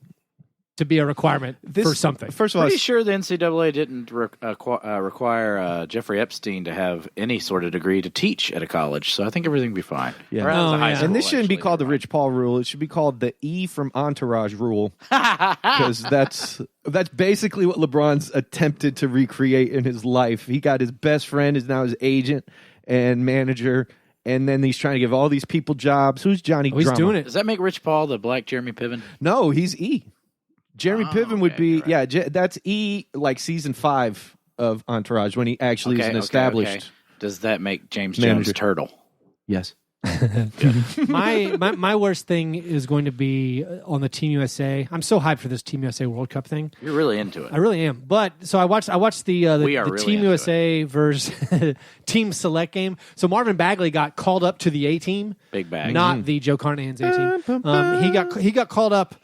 to be a requirement for something. First of all, Pretty sure the NCAA didn't require Jeffrey Epstein to have any sort of degree to teach at a college, so I think everything would be fine. Yeah. Or as a high yeah. school, and this shouldn't be actually. called the Rich Paul rule. It should be called the E from Entourage rule, because that's basically what LeBron's attempted to recreate in his life. He got his best friend is now his agent and manager, and then he's trying to give all these people jobs. Who's Johnny? He's Drama? doing it. Does that make Rich Paul the black Jeremy Piven? No, he's E. Jeremy Piven would okay, be you're right. that's E, like season 5 of Entourage when he actually is an established. Okay. Does that make James manager. Jones Turtle? Yes. My worst thing is going to be on the Team USA. I'm so hyped for this Team USA World Cup thing. You're really into it. I really am. But so I watched the We are the really Team into USA versus Team Select game. So Marvin Bagley got called up to the A team, Big bag. not the Joe Carnahan's A team. He got called up,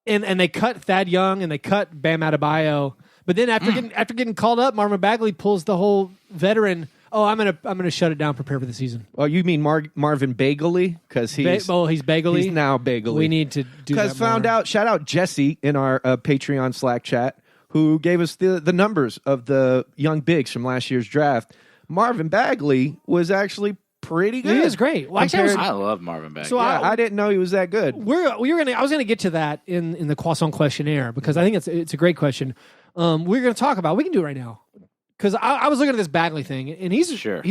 and they cut Thad Young and they cut Bam Adebayo. But then after getting called up, Marvin Bagley pulls the whole veteran. Oh, I'm gonna shut it down. Prepare for the season. Oh, you mean Marvin Bagley? Because he's Bagley. He's now Bagley. We need to do that because found more. out. Shout out Jesse in our Patreon Slack chat who gave us the numbers of the young bigs from last year's draft. Marvin Bagley was actually pretty good. He was great. Well, actually, I love Marvin Bagley. So I didn't know he was that good. I was gonna get to that in the croissant questionnaire because I think it's a great question. We're gonna talk about. We can do it right now because I was looking at this Bagley thing and he's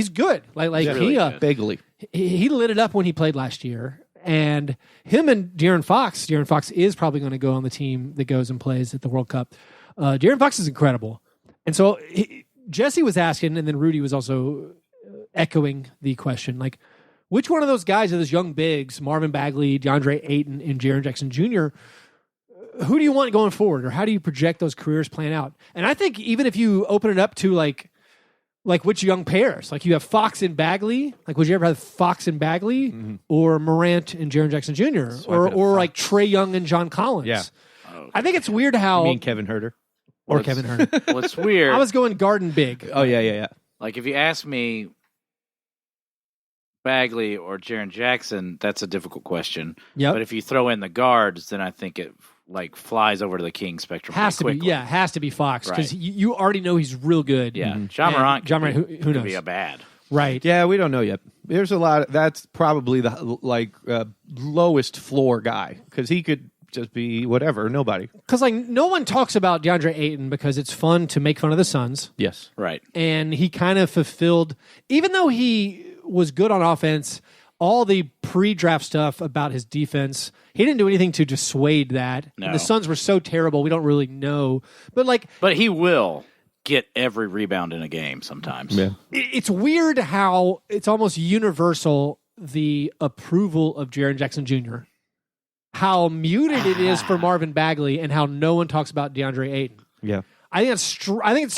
good. Like really good. Bagley. He lit it up when he played last year. And him and De'Aaron Fox is probably going to go on the team that goes and plays at the World Cup. De'Aaron Fox is incredible. And so Jesse was asking, and then Rudy was also echoing the question, like, which one of those guys are those young bigs, Marvin Bagley, DeAndre Ayton, and Jaren Jackson Jr., who do you want going forward, or how do you project those careers playing out? And I think even if you open it up to like which young pairs, like you have Fox and Bagley, like would you ever have Fox and Bagley or Morant and Jaren Jackson Jr. or like Trae Young and John Collins? Yeah. I think it's weird how You mean Kevin Herter? or Kevin Herter. What's weird? I was going garden big. Oh yeah. Like if you ask me Bagley or Jaren Jackson, that's a difficult question. Yep. But if you throw in the guards, then I think it like flies over to the King spectrum. Has to pretty be, quickly. has to be Fox because Right. you already know he's real good. Yeah, John Morant. John Morant, who could knows? be a bad. Right. Yeah, we don't know yet. There's a lot. That's probably the lowest floor guy because he could just be whatever. Nobody. Because like no one talks about DeAndre Ayton because it's fun to make fun of the Suns, Yes. Right. and he kind of fulfilled, even though he was good on offense. All the pre-draft stuff about his defense, he didn't do anything to dissuade that. No. And the Suns were so terrible, we don't really know. But he will get every rebound in a game sometimes. Yeah. it's weird how it's almost universal the approval of Jaren Jackson Jr. How muted it is for Marvin Bagley, and how no one talks about DeAndre Ayton. Yeah. I think it's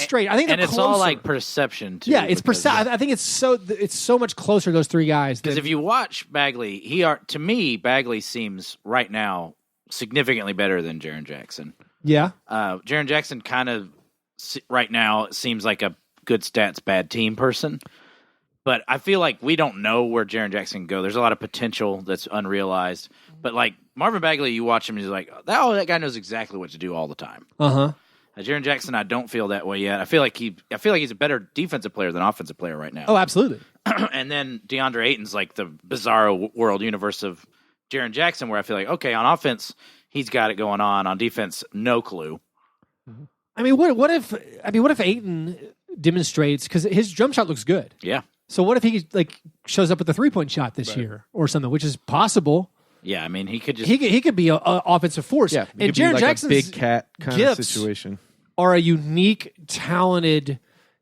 straight. I think And they're it's all closer. like perception too. Yeah, it's because- I think it's so much closer, those three guys. Because if you watch Bagley, to me, Bagley seems right now significantly better than Jaren Jackson. yeah, Jaren Jackson kind of right now seems like a good stats, bad team person. But I feel like we don't know where Jaren Jackson can go. There's a lot of potential that's unrealized. But like Marvin Bagley, you watch him, he's like, that guy knows exactly what to do all the time. Jaren Jackson, I don't feel that way yet. I feel like he's a better defensive player than offensive player right now. Oh, absolutely. And then DeAndre Ayton's like the bizarro world universe of Jaren Jackson, where I feel like, okay, on offense, he's got it going on. On defense, no clue. I mean, what if Ayton demonstrates, because his jump shot looks good. Yeah. So what if he like shows up with a 3-point shot this year or something, which is possible. Yeah, I mean, he could just... He could be an offensive force. Yeah. And It could be Jaren like Jackson's a big cat kind of gifts situation. are a unique, talented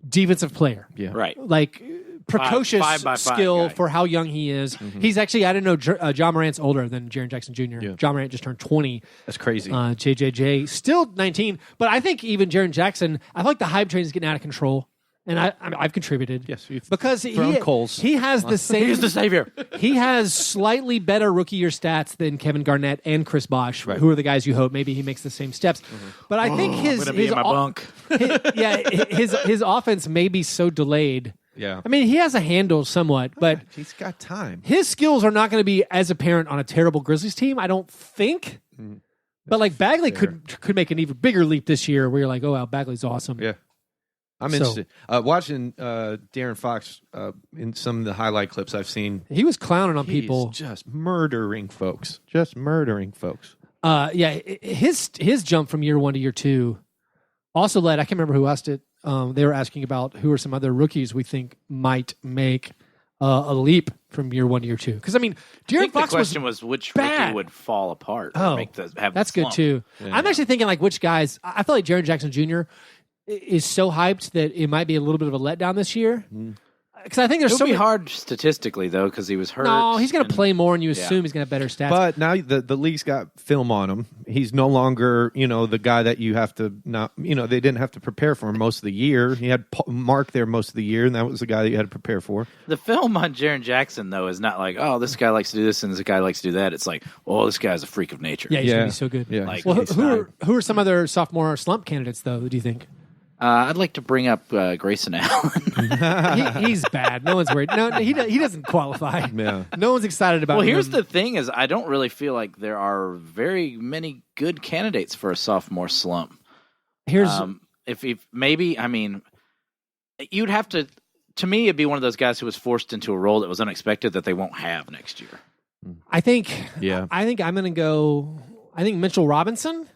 defensive player. Yeah. Right. Like precocious 5x5 skill guy. for how young he is. He's actually, I didn't know, John Morant's older than Jaren Jackson Jr. Yeah. John Morant just turned 20. That's crazy. JJJ still 19. But I think even Jaren Jackson, I feel like the hype train is getting out of control. And I've contributed. Yes, you've because thrown coals. he has the same. He's the savior. He has slightly better rookie year stats than Kevin Garnett and Chris Bosh, who are the guys you hope maybe he makes the same steps. But I think I'm gonna be in my bunk. his offense may be so delayed. Yeah. I mean, he has a handle somewhat, but He's got time. his skills are not going to be as apparent on a terrible Grizzlies team, I don't think. But like Bagley could make an even bigger leap this year, where you're like, oh wow, Bagley's awesome. Yeah. I'm So- interested. Watching De'Aaron Fox in some of the highlight clips I've seen. He was clowning on He's people. just murdering folks. Just murdering folks. His jump from year 1 to year 2 also led. I can't remember who asked it. They were asking about who are some other rookies we think might make a leap from year 1 to year 2. Because I mean, I De'Aaron think the Fox question was was which bad. rookie would fall apart. Oh, Or have that's the good slump. too. I'm actually thinking like which guys. I feel like Jaren Jackson Jr. is so hyped that it might be a little bit of a letdown this year. Because I think there's It'll so be many. hard statistically though, because he was hurt. No, he's going to and- play more, and you Yeah. assume he's going to have better stats. But now the league's got film on him. He's no longer, the guy that you have to not, they didn't have to prepare for him most of the year. He had Mark there most of the year, and that was the guy that you had to prepare for. The film on Jaren Jackson though is not like, oh, this guy likes to do this and this guy likes to do that. It's like, oh, this guy's a freak of nature. yeah, he's going Yeah. to be so good. Yeah. Like, Well, he's who are some other sophomore slump candidates though? Do you think? I'd like to bring up Grayson Allen. He's bad. No one's worried. No, he doesn't qualify. Yeah. No one's excited about him. Well, here's the thing: is I don't really feel like there are very many good candidates for a sophomore slump. Here's if maybe I mean, you'd have to. To me, it'd be one of those guys who was forced into a role that was unexpected that they won't have next year. I think. Yeah. I think I'm going to go. I think Mitchell Robinson.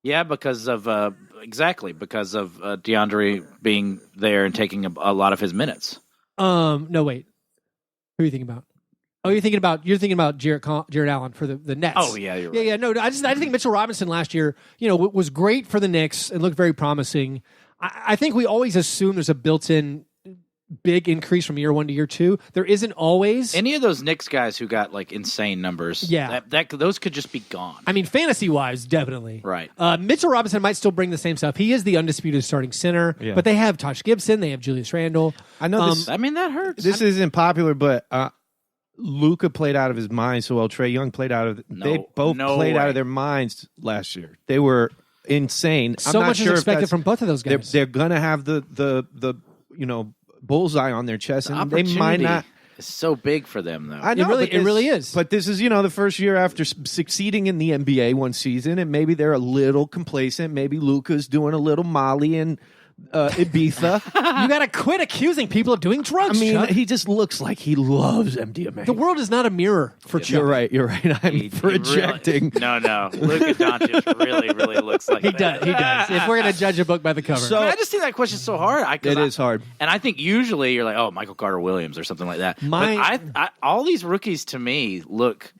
Yeah, because of DeAndre being there and taking a lot of his minutes. No, wait. Who are you thinking about? Oh, you're thinking about Jared Allen for the Nets. Oh yeah, you're right. Yeah. No, I think Mitchell Robinson last year, was great for the Knicks and looked very promising. I think we always assume there's a built-in big increase from year one to year two. There isn't always. Any of those Knicks guys who got like insane numbers, yeah, those could just be gone. I mean, fantasy-wise, definitely. Right. Mitchell Robinson might still bring the same stuff. He is the undisputed starting center, yeah. but they have Taj Gibson, they have Julius Randle. I know this. I mean, that hurts. This isn't popular, but Luka played out of his mind so well. Trae Young played out of. They both played out of their minds last year. They were insane. So I'm not much sure is expected from both of those guys. They're gonna have the bullseye on their chest, and they might not. It's so big for them, though. I know, it really is. But this is, the first year after succeeding in the NBA one season, and maybe they're a little complacent. Maybe Luka's doing a little Molly and Ibiza. You got to quit accusing people of doing drugs. I mean, Chuck. he just looks like he loves MDMA. The world is not a mirror for Chuck. You're right. I'm projecting. No. Luka Doncic really looks like He that. does. If we're going to judge a book by the cover. I just think that question's so hard. It is hard. And I think usually you're like, oh, Michael Carter-Williams or something like that. But all these rookies to me look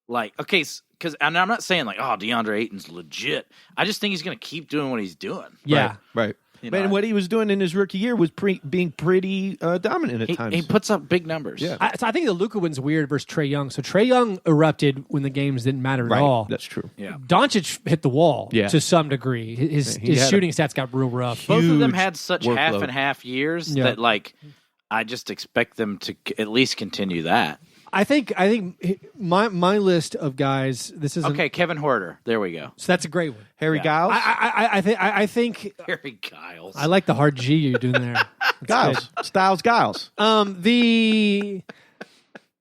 like, okay, because I'm not saying like, oh, DeAndre Ayton's legit. I just think he's going to keep doing what he's doing. Yeah. Right. And what he was doing in his rookie year was being pretty dominant at times. He puts up big numbers. Yeah. I think the Luka one's weird versus Trae Young. So Trae Young erupted when the games didn't matter at all. That's true. Yeah. Doncic hit the wall to some degree. His shooting stats got real rough. Both of them had such workload. half and half years that like I just expect them to at least continue that. I think my list of guys. This is okay. Kevin Huerter. There we go. So that's a great one. Harry Giles. I think Harry Giles. I like the hard G you're doing there. Giles. Styles Giles.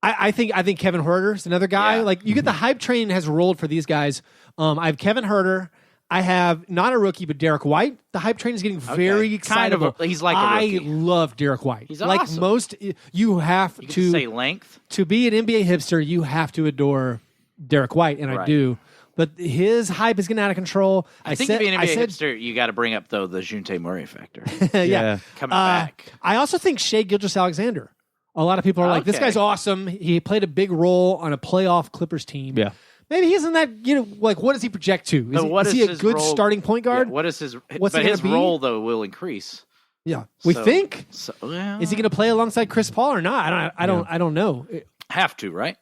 I think Kevin Huerter is another guy. Yeah. Like you get the hype train has rolled for these guys. I have Kevin Huerter. I have not a rookie, but Derek White. The hype train is getting very excitable. He's like a rookie. I love Derek White. He's like awesome. most. You have You to can say length. To be an NBA hipster. You have to adore Derek White, and I do. But his hype is getting out of control. I think to be an NBA hipster, you got to bring up though the Junte Murray factor. Yeah, coming back. I also think Shai Gilgeous-Alexander. A lot of people are like, this guy's awesome. He played a big role on a playoff Clippers team. Yeah. Maybe he isn't that, like, what does he project to? Is he a good role? starting point guard? Yeah, what is his? What's but he his gonna be? role though will increase. Yeah, we think. So, well, Is he going to play alongside Chris Paul or not? I don't know. have to, right?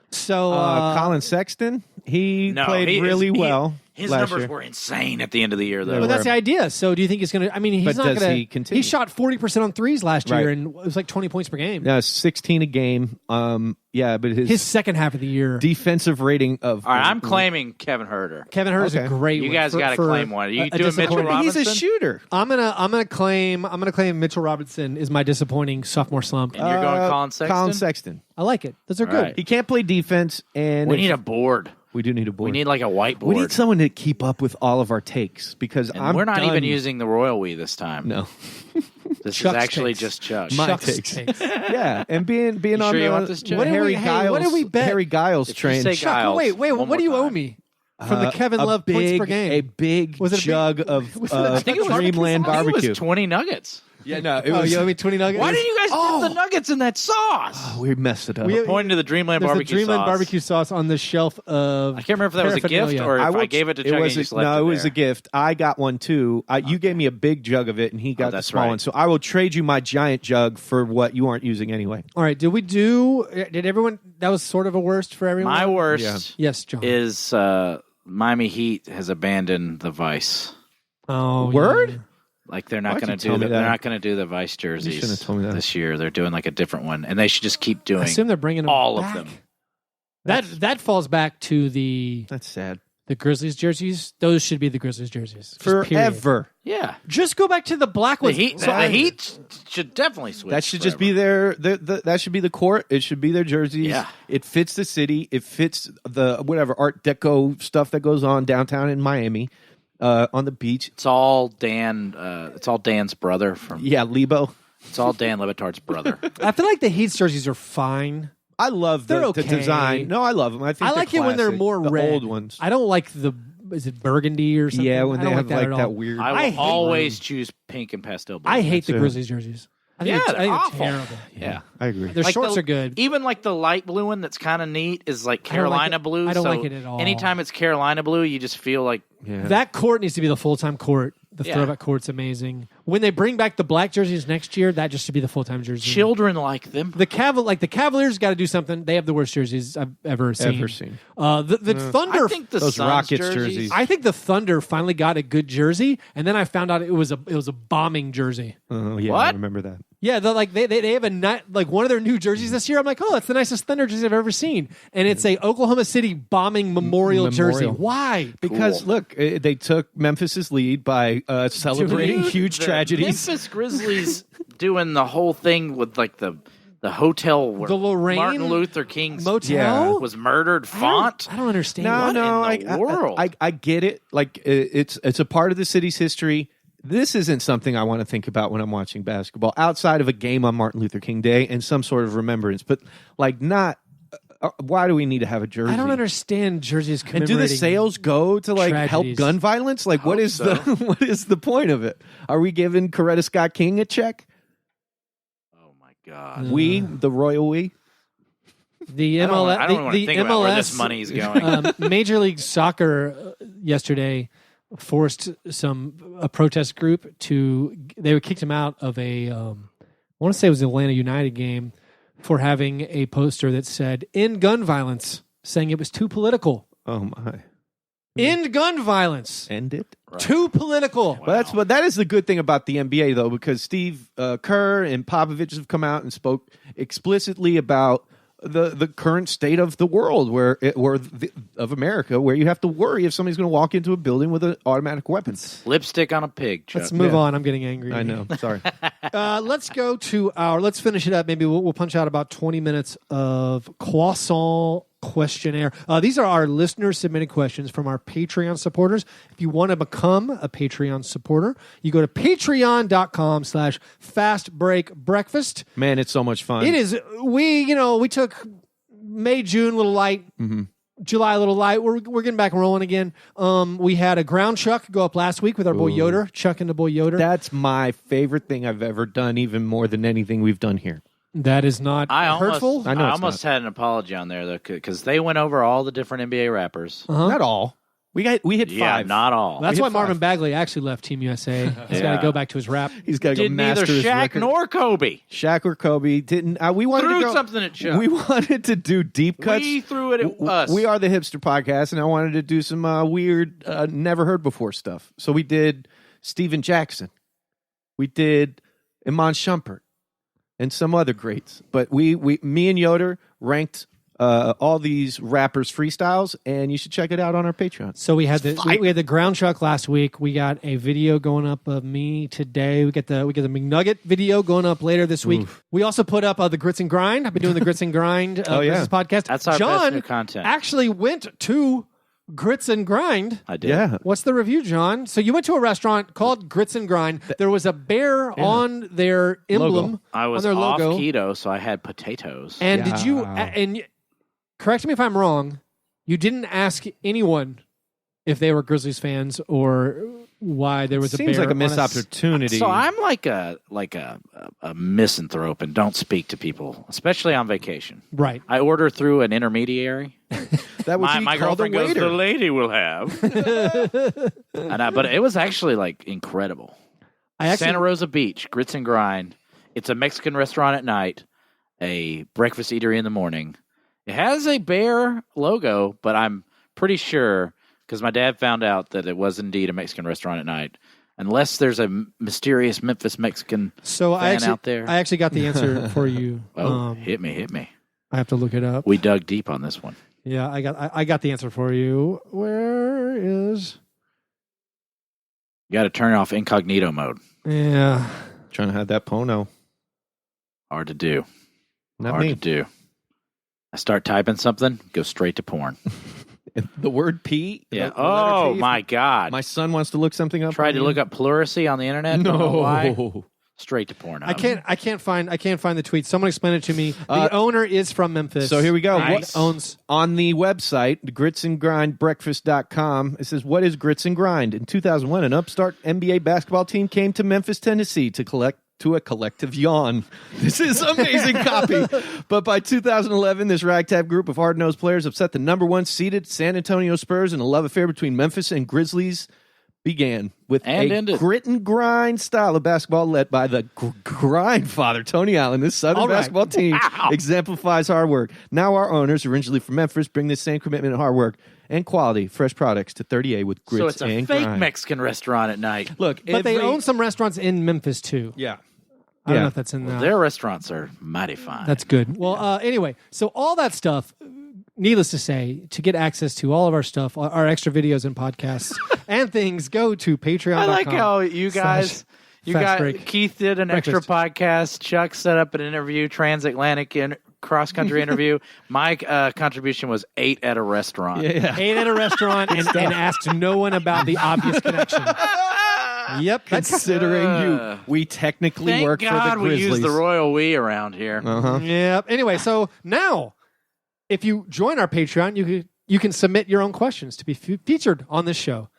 So Colin Sexton, he played really well. His last numbers year. were insane at the end of the year, though. But that's the idea. So do you think he's going to? I mean, he's not going to. He continue? He shot 40% on threes last year, and it was like 20 points per game. 16 a game. But his second half of the year defensive rating of. All right, I'm claiming Kevin Huerter. Kevin Huerter's a great. You guys got to claim one. You do a Mitchell Robinson. He's a shooter. I'm gonna claim Mitchell Robinson is my disappointing sophomore slump. And you're going Colin Sexton. Colin Sexton. I like it. Those are good. Right. He can't play defense, and We need a board. We do need a board. We need like a whiteboard. We need someone to keep up with all of our takes because we're not even using the royal we this time. No, this Chuck's is actually takes. just Chuck. My Chuck's takes. takes. Yeah, and being on sure you the want this, Chuck? What did Harry we- Giles. what did we bet? Harry Giles If you train. say Chuck, Giles, wait. one What do you more owe time. me from the Kevin Love points per game? A big Was it a big- jug of I think it was Dreamland I think it barbecue. was 20 nuggets. Yeah, no, it Oh, was. you owe me 20 nuggets. Why didn't you guys dip the nuggets in that sauce? We messed it up. We- Pointing to the Dreamland There's barbecue a Dreamland sauce. barbecue sauce on the shelf of. I can't remember if that was a gift paraphernalia. or if I gave it to Chuck and he just left no, it it was there. a gift. I got one too. You gave me a big jug of it, and he got the that's small right. one. So I will trade you my giant jug for what you aren't using anyway. All right. Did everyone? That was sort of a worst for everyone. My worst Yes, John. is Miami Heat has abandoned the Vice. Oh, Word? yeah. Like they're not Why'd going you to tell do me they're that? not going to do the Vice shouldn't jerseys have told me that. this year. They're doing like a different one, and they should just keep doing I assume they're bringing them all back. of them. That falls back to the That's sad. the Grizzlies jerseys, those should be the Grizzlies jerseys. Just period. Forever. Yeah. Just go back to the black The ones. Heat should definitely switch. That should forever. just be that should be the court. It should be their jerseys. Yeah. It fits the city. It fits the whatever Art Deco stuff that goes on downtown in Miami, on the beach. It's all Dan. It's all Dan's brother from. Yeah, Lebo. It's all Dan Levitart's brother. I feel like the Heat's jerseys are fine. I love They're the okay. design. No, I love them. I think I like it when they're classic. more the red. old ones. I don't like the, is it burgundy or something? Yeah, when I they don't have like like at that all. weird. I I will hate always choose pink and pastel blue. I hate the too. Grizzlies jerseys. I think Yeah, it's, I think they're it's awful. terrible. Yeah. I agree. Their Like shorts the- are good. Even like the light blue one that's kind of neat is like I don't like Carolina it. blue. I don't so like it at all. Anytime it's Carolina blue, you just feel like Yeah. That court needs to be the full-time court. The Yeah. throwback court's amazing. When they bring back the black jerseys next year, that just should be the full-time jersey. children like them. The Cavaliers got to do something. They have the worst jerseys I've ever seen. The Thunder. I think the Those Suns Rockets jerseys. I think the Thunder finally got a good jersey, and then I found out it was a bombing jersey. Oh yeah, What? I remember that. Yeah, they have one of their new jerseys this year. I'm like, oh, it's the nicest Thunder jersey I've ever seen, and it's a Oklahoma City bombing memorial jersey. Why? Because Cool. look, they took Memphis's lead by celebrating Dude, huge the tragedies. Memphis Grizzlies doing the whole thing with like the hotel where The Lorraine Martin Luther King's Motel Yeah. was murdered font. I don't understand. No, What in the world? I get it. Like it's a part of the city's history. This isn't something I want to think about when I'm watching basketball outside of a game on Martin Luther King Day and some sort of remembrance. But like, not why do we need to have a jersey? I don't understand jerseys And commemorating. do the sales go to like help tragedies. gun violence? Like, what Hope is so. what is the point of it? Are we giving Coretta Scott King a check? Oh my god! We, the royal we. The I don't MLS, wanna- I don't want to the think about where this MLS money's going. Major League Soccer yesterday forced a protest group they kicked him out of I want to say it was the Atlanta United game for having a poster that said "End gun violence," saying it was too political. Oh my! End gun violence. End it. Too political. Wow. But that is the good thing about the NBA though, because Steve Kerr and Popovich have come out and spoke explicitly about the current state of the world of America, where you have to worry if somebody's going to walk into a building with an automatic weapon. Lipstick on a pig. Chuck. Let's move Yeah. on. I'm getting angry. I know. Sorry. Let's go to let's finish it up. Maybe we'll punch out about 20 minutes of croissant questionnaire. These are our listener submitted questions from our Patreon supporters. If you want to become a Patreon supporter, you go to patreon.com/fastbreakbreakfast. Man, it's so much fun. It is, we took May, June, a little light. July, a little light. We're getting back and rolling again. We had a ground chuck go up last week with our boy Yoder, Chuck and the boy Yoder. That's my favorite thing I've ever done, even more than anything we've done here. That is not hurtful. I know I it's almost had an apology on there though, because they went over all the different NBA rappers. Not all. We hit Yeah, five. not all. That's We why hit Marvin five. Bagley actually left Team USA. He's got to Yeah. go back to his rap. He's got to go Did neither master his Shaq record. nor Kobe. Shaq or Kobe didn't. We wanted Threw to go, something at Chuck. We wanted to do deep cuts. We threw it at us. We are the hipster podcast, and I wanted to do some weird, never heard before stuff. So we did Steven Jackson, we did Iman Shumpert, and some other greats. But me and Yoder ranked all these rappers' freestyles, and you should check it out on our Patreon. So we had we had the ground chuck last week. We got a video going up of me today. We get the McNugget video going up later this week. We also put up the Grits and Grind. I've been doing the Grits and Grind Oh, yeah. Christmas podcast. That's our John best new content. actually went to Grits and Grind. I did. Yeah. What's the review, John? So you went to a restaurant called Grits and Grind. There was a bear on their emblem, Logo. I was on their off logo. keto, so I had potatoes. And did you? Wow. And correct me if I'm wrong. You didn't ask anyone if they were Grizzlies fans or why there was a Seems bear. like a on missed opportunity. So I'm like a misanthrope and don't speak to people, especially on vacation. Right. I order through an intermediary. that would be My called a girlfriend goes, waiter. the lady will have. But it was actually like incredible. Santa Rosa Beach, Grits and Grind. It's a Mexican restaurant at night, a breakfast eatery in the morning. It has a bear logo, but I'm pretty sure, because my dad found out that it was indeed a Mexican restaurant at night, unless there's a mysterious Memphis Mexican fan out there. I actually got the answer for you. Hit me. I have to look it up. We dug deep on this one. Yeah, I got the answer for you. Where You got to turn off incognito mode. Yeah. Trying to have that Pono. Hard to do. Not Hard me. to do. I start typing something, go straight to porn. The word P? Yeah. the letter Oh, P? my God. My son wants to look something up. Tried to look up pleurisy on the internet. Don't know why. No. Straight to porn. I can't find the tweet. Someone explain it to me. The owner is from Memphis. So here we go. Nice. What owns on the website, gritsandgrindbreakfast.com, it says, what is Grits and Grind? In 2001, an upstart NBA basketball team came to Memphis, Tennessee to a collective yawn. This is amazing copy. But by 2011, this ragtag group of hard-nosed players upset the number one seeded San Antonio Spurs, and a love affair between Memphis and Grizzlies began with grit and grind style of basketball led by the grind father, Tony Allen. This Southern basketball team exemplifies hard work. Now our owners, originally from Memphis, bring this same commitment and hard work and quality, fresh products to 30A with grits and grind. So it's a fake Mexican restaurant at night. Look, but they own some restaurants in Memphis, too. Yeah. I don't know if that's in there. Their restaurants are mighty fine. That's good. Well, anyway, so all that stuff, needless to say, to get access to all of our stuff, our extra videos and podcasts and things, go to patreon.com. I like how you guys, Keith did an extra podcast. Chuck set up an interview, transatlantic cross-country interview. My contribution was 8 at a restaurant. Yeah. 8 at a restaurant and asked no one about the obvious connection. Yep. Considering we technically work for the Grizzlies. We use the royal we around here. Uh-huh. Yep. Anyway, so now, if you join our Patreon, you can submit your own questions to be featured on this show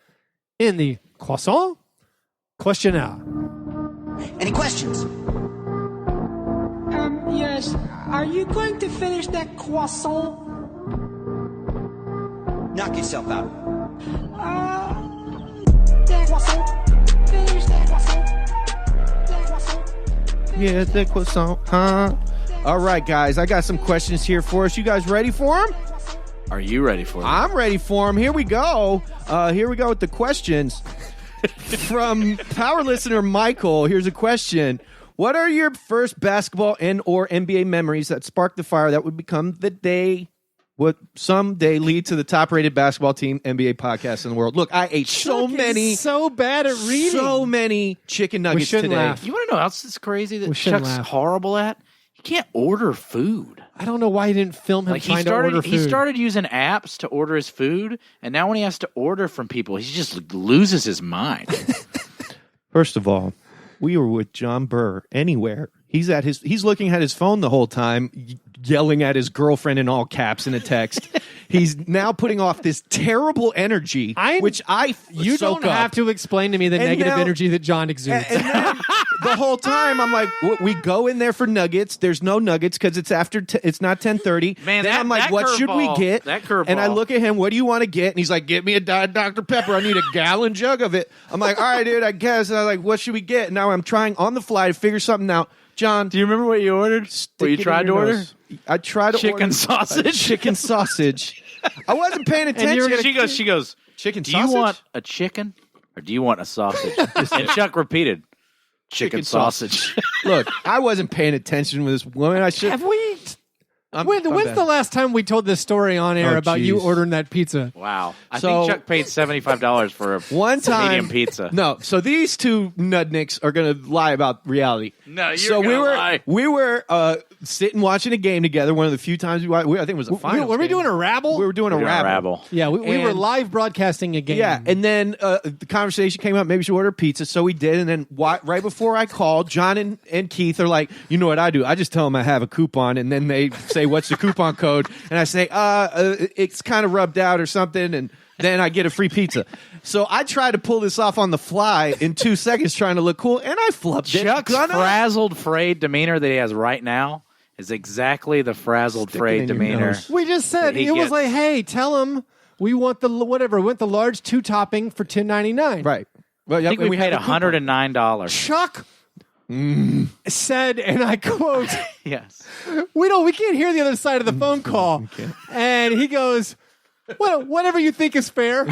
in the Croissant Questionnaire. Any questions? Yes. Are you going to finish that croissant? Knock yourself out. That croissant. Finish that croissant. That croissant. Yeah, the croissant. All right, guys, I got some questions here for us. You guys ready for them? Are you ready for them? I'm ready for them. Here we go. Here we go with the questions. From power listener Michael, here's a question. What are your first basketball and or NBA memories that sparked the fire that would become what someday lead to the top-rated basketball team NBA podcast in the world? Look, I ate so bad at reading. So many chicken nuggets today. Laugh. You want to know what else is crazy that Chuck's horrible at? He can't order food. I don't know why he didn't film him trying to order food. He started using apps to order his food, and now when he has to order from people, he just loses his mind. First of all, we were with John Burr anywhere. He's looking at his phone the whole time, yelling at his girlfriend in all caps in a text. He's now putting off this terrible energy, which you don't have to explain to me the negative energy that John exudes. And then the whole time, I'm like, we go in there for nuggets. There's no nuggets because it's it's not 10:30. Man, then I'm like, what should we get? That curveball. And I look at him, what do you want to get? And he's like, get me a Diet Dr. Pepper. I need a gallon jug of it. I'm like, all right, dude, I guess. And I'm like, what should we get? And now I'm trying on the fly to figure something out. John, do you remember what you ordered? What you tried to order? I tried to chicken order sausage. Chicken sausage. I wasn't paying attention. And she goes, chicken do sausage? you want a chicken or do you want a sausage? And Chuck repeated, chicken sausage. Look, I wasn't paying attention with this woman. I should. Have we? When's the last time we told this story on air about you ordering that pizza? Wow. I think Chuck paid $75 for a medium pizza. No, so these two nudnicks are going to lie about reality. No, you're going to lie. We were sitting watching a game together, one of the few times I think it was a final. Were we doing a rabble? We were doing a rabble. Yeah, we were live broadcasting a game. Yeah, and then the conversation came up, maybe we should order pizza, so we did, and then right before I called, John and Keith are like, you know what I do? I just tell them I have a coupon, and then they say, what's the coupon code? And I say, it's kind of rubbed out or something, and then I get a free pizza. So I tried to pull this off on the fly in 2 seconds trying to look cool, and I flubbed it. Chuck's frazzled, frayed dedemeanor that he has right now is exactly the frazzled, frayed demeanor. We just said, it was like, hey, tell him we want the large 2-topping for $10.99. Right. Well, I think we paid $109. Chuck said, and I quote, yes, we can't hear the other side of the phone call. And he goes, well, whatever you think is fair.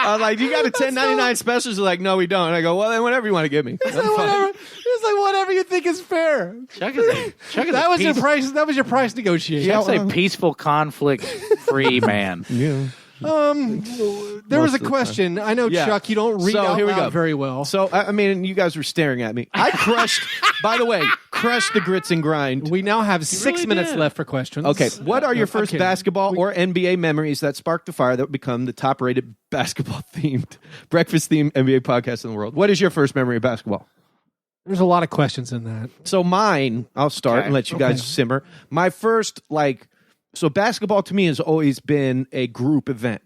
I'm like, you got a $10.99 special? They're like, no, we don't. And I go, well, then whatever you want to give me. It's like whatever you think is fair. Chuck is that was your price. That was your price negotiation. Chuck's a peaceful, conflict-free man. Yeah. There was a question. I know, Yeah. Chuck, you don't read So, out here we loud go. very well. So, I mean, you guys were staring at me. I crushed, by the way, crushed the grits and grind. We now have 6 really minutes did. left for questions. Okay, what are your I'm first kidding. basketball or NBA memories that sparked the fire that would become the top-rated basketball-themed, breakfast-themed NBA podcast in the world? What is your first memory of basketball? There's a lot of questions in that. So mine, I'll start Okay. and let you guys Okay. simmer. My first, so basketball to me has always been a group event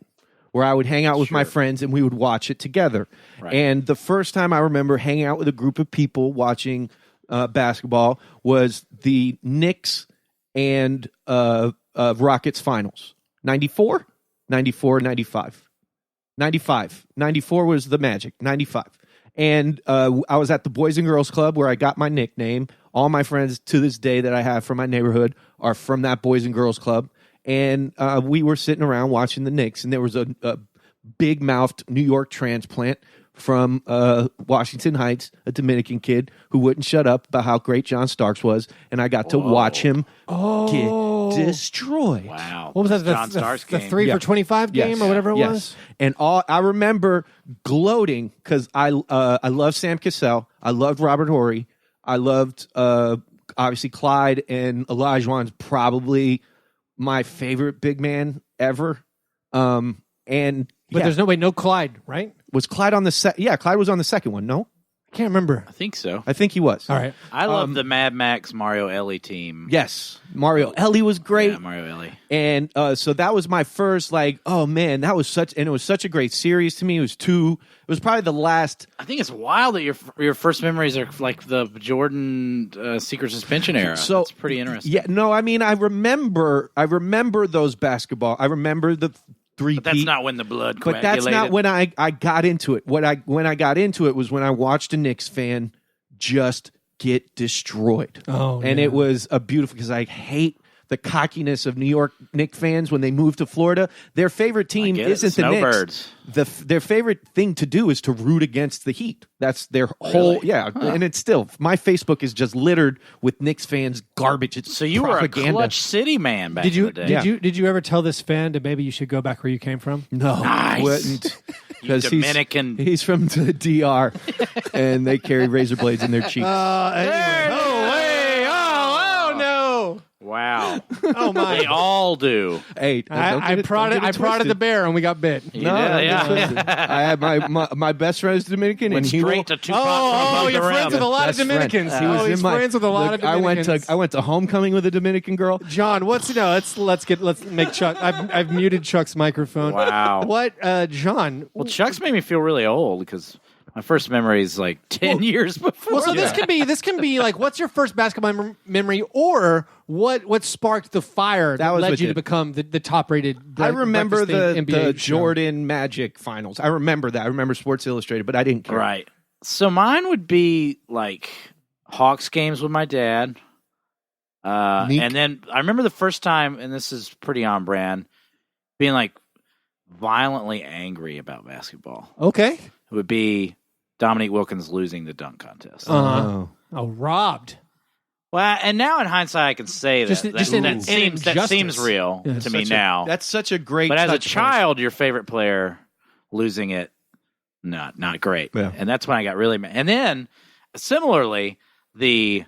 where I would hang out with my friends and we would watch it together. Right. And the first time I remember hanging out with a group of people watching basketball was the Knicks and Rockets finals. 94? 94, 95. 95. 94 was the Magic. 95. And I was at the Boys and Girls Club where I got my nickname. All my friends to this day that I have from my neighborhood are from that Boys and Girls Club. And we were sitting around watching the Knicks, and there was a big-mouthed New York transplant from Washington Heights, a Dominican kid who wouldn't shut up about how great John Starks was, and I got to watch him get destroyed. Wow. What was that? John Starks The game. 3 Yeah. for 25 game Yes. or whatever it Yes. was? And I remember gloating because I love Sam Cassell. I loved Robert Horry. I loved obviously Clyde, and Olajuwon's probably my favorite big man ever. And But there's no Clyde, right? was Clyde on the set? Yeah, Clyde was on the second one. No, I can't remember. I think so. I think he was. All right. I love the Mad Max Mario Ellie team. Yes, Mario Ellie was great. Yeah, Mario Ellie. And so that was my first, oh man, it was such a great series to me. It was probably the last. I think it's wild that your first memories are like the Jordan secret suspension era. So it's pretty interesting. Yeah, no, I mean, I remember those basketball. I remember the three. But that's not when the blood But coagulated. that's not when I got into it. When I got into it was when I watched a Knicks fan just get destroyed. Oh, and yeah. it was a beautiful, because I hate the cockiness of New York Knicks fans when they move to Florida. Their favorite team get it. isn't the Knicks. Snowbirds. Their favorite thing to do is to root against the Heat. That's their whole And it's still, my Facebook is just littered with Knicks fans garbage. It's So you propaganda. were a Clutch City man back Did you in the day. did you ever tell this fan that maybe you should go back where you came from? No, Nice. wouldn't. Because Dominican. he's from the DR, and they carry razor blades in their cheeks. Oh no! Wow. Oh my! They all do. Hey, I prodded the bear and we got bit. You No, did, don't yeah. get twisted. I had my best friend is Dominican, Went and he straight will, to Tupac Oh, from you're above the friends with a rim. lot of best friend. Dominicans. He was He's in my, friends with a lot look, of Dominicans. I went to homecoming with a Dominican girl. John, let's make Chuck. I've muted Chuck's microphone. Wow. What, John? Well, Chuck's made me feel really old because my first memory is like 10 years before. Well, so this can be like, what's your first basketball memory, or what sparked the fire that was led what you to did- become the top rated? I remember the NBA show? Jordan Magic finals. I remember that. I remember Sports Illustrated, but I didn't care. Right. So mine would be like Hawks games with my dad. Neat. And then I remember the first time, and this is pretty on brand, being like violently angry about basketball. Okay. It would be Dominique Wilkins losing the dunk contest. Oh. Oh, robbed. Well, and now in hindsight, I can say that Just an that insane seems justice. real Yeah. to me now. That's such a great. But as a touch point. child, your favorite player losing it, not great. Yeah. And that's when I got really mad. And then, similarly, the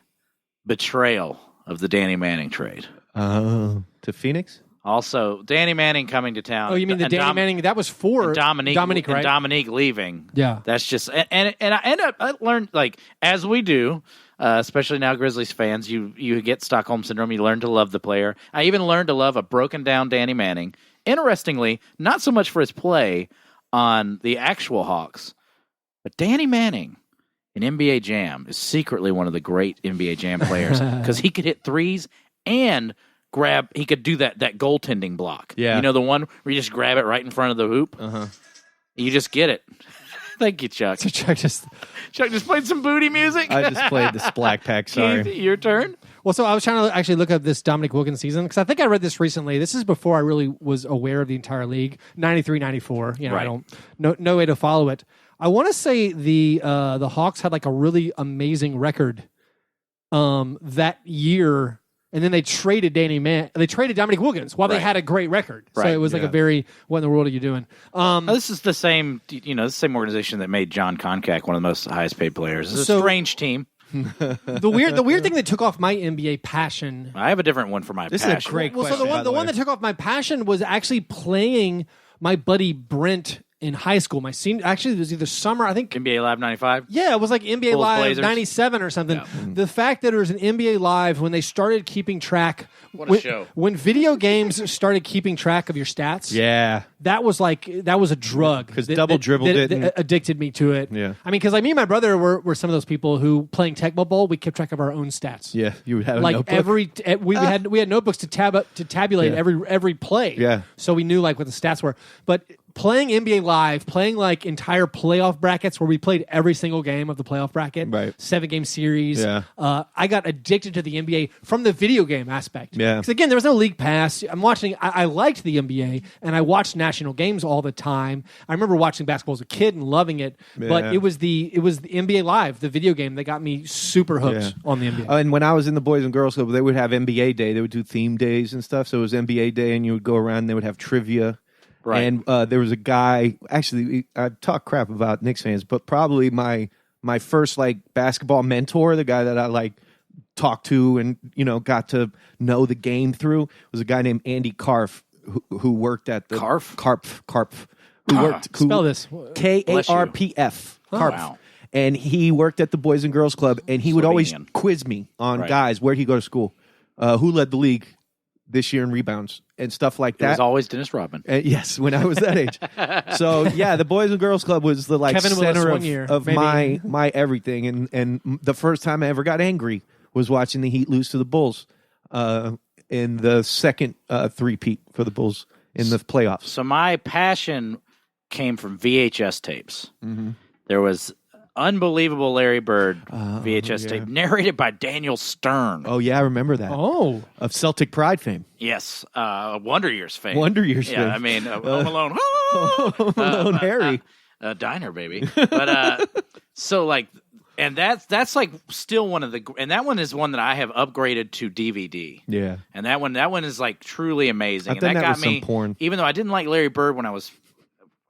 betrayal of the Danny Manning trade. To Phoenix. Also, Danny Manning coming to town. Oh, you mean the and Danny Manning? That was for and Dominique, right? and Dominique leaving. Yeah. That's just and I learned, like, as we do, especially now Grizzlies fans, you get Stockholm syndrome. You learn to love the player. I even learned to love a broken down Danny Manning. Interestingly, not so much for his play on the actual Hawks, but Danny Manning in NBA Jam is secretly one of the great NBA Jam players because he could hit threes and he could do that goaltending block. Yeah. You know, the one where you just grab it right in front of the hoop. You just get it. Thank you, Chuck. So Chuck just played some booty music. I just played the Splack Pack. Sorry. Keith, your turn. Well, so I was trying to actually look up this Dominique Wilkins season because I think I read this recently. This is before I really was aware of the entire league. 93, 94. You know, Right. I don't no way to follow it. I want to say the Hawks had like a really amazing record that year and then they traded They traded Dominique Wilkins while they Right. had a great record. So Right. it was like a very, what in the world are you doing? This is the same, the same organization that made John Koncak one of the most highest paid players. It's a So- strange team. The weird thing that took off my NBA passion. I have a different one for my This passion. is a great Well, so question. by the one way. that took off my passion was actually playing my buddy Brent in high school. My senior, actually, it was either summer. I think. NBA Live 95. Yeah, it was like NBA Bulls Live Blazers. 97 or something. The fact that it was an NBA Live when they started keeping track. What a show. When video games started keeping track of your stats. Yeah. That was a drug. 'Cause That- Double that- Dribble that- didn't- that addicted me to it. Yeah. I mean, because me and my brother were some of those people who playing Tecmo Bowl, we kept track of our own stats. Yeah. You would have a Like notebook. we had notebooks to tabulate Yeah. every play. Yeah. So we knew like what the stats were. But playing NBA Live, playing like entire playoff brackets where we played every single game of the playoff bracket, Right. 7-game series. Yeah. I got addicted to the NBA from the video game aspect. Yeah. Because again, there was no league pass. I'm watching. I liked the NBA and I watched national games all the time. I remember watching basketball as a kid and loving it. But Yeah. it was the NBA Live, the video game, that got me super hooked Yeah. on the NBA. And when I was in the Boys and Girls Club, they would have NBA Day. They would do theme days and stuff. So it was NBA Day, and you would go around and they would have trivia. Right. And there was a guy, actually, I talk crap about Knicks fans, but probably my first like basketball mentor, the guy that I like talked to and, got to know the game through, was a guy named Andy Karpf, who worked at the Karpf? Karpf. Who worked Spell this. Karpf. Karpf. Wow. And he worked at the Boys and Girls Club, and he would always Slovenian. quiz me on Right. guys, where'd he go to school, who led the league this year in rebounds and stuff like It was that. always Dennis Rodman. Yes, when I was that age. So yeah, the Boys and Girls Club was the Kevin Willis center one year, of maybe. my everything, and the first time I ever got angry was watching the Heat lose to the Bulls in the second three-peat for the Bulls in the playoffs. So my passion came from VHS tapes. Mm-hmm. There was unbelievable Larry Bird VHS yeah. tape narrated by Daniel Stern. Oh yeah, I remember that Oh. of Celtic Pride fame. Yes, Wonder Years fame. Wonder Years Yeah, fame. I mean, Home Alone. Home Alone Harry. Diner, baby. But so like, and that's like still one of the, and that one is one that I have upgraded to DVD. Yeah. And that one is like truly amazing. I And think that that got was some me. porn. Even though I didn't like Larry Bird when I was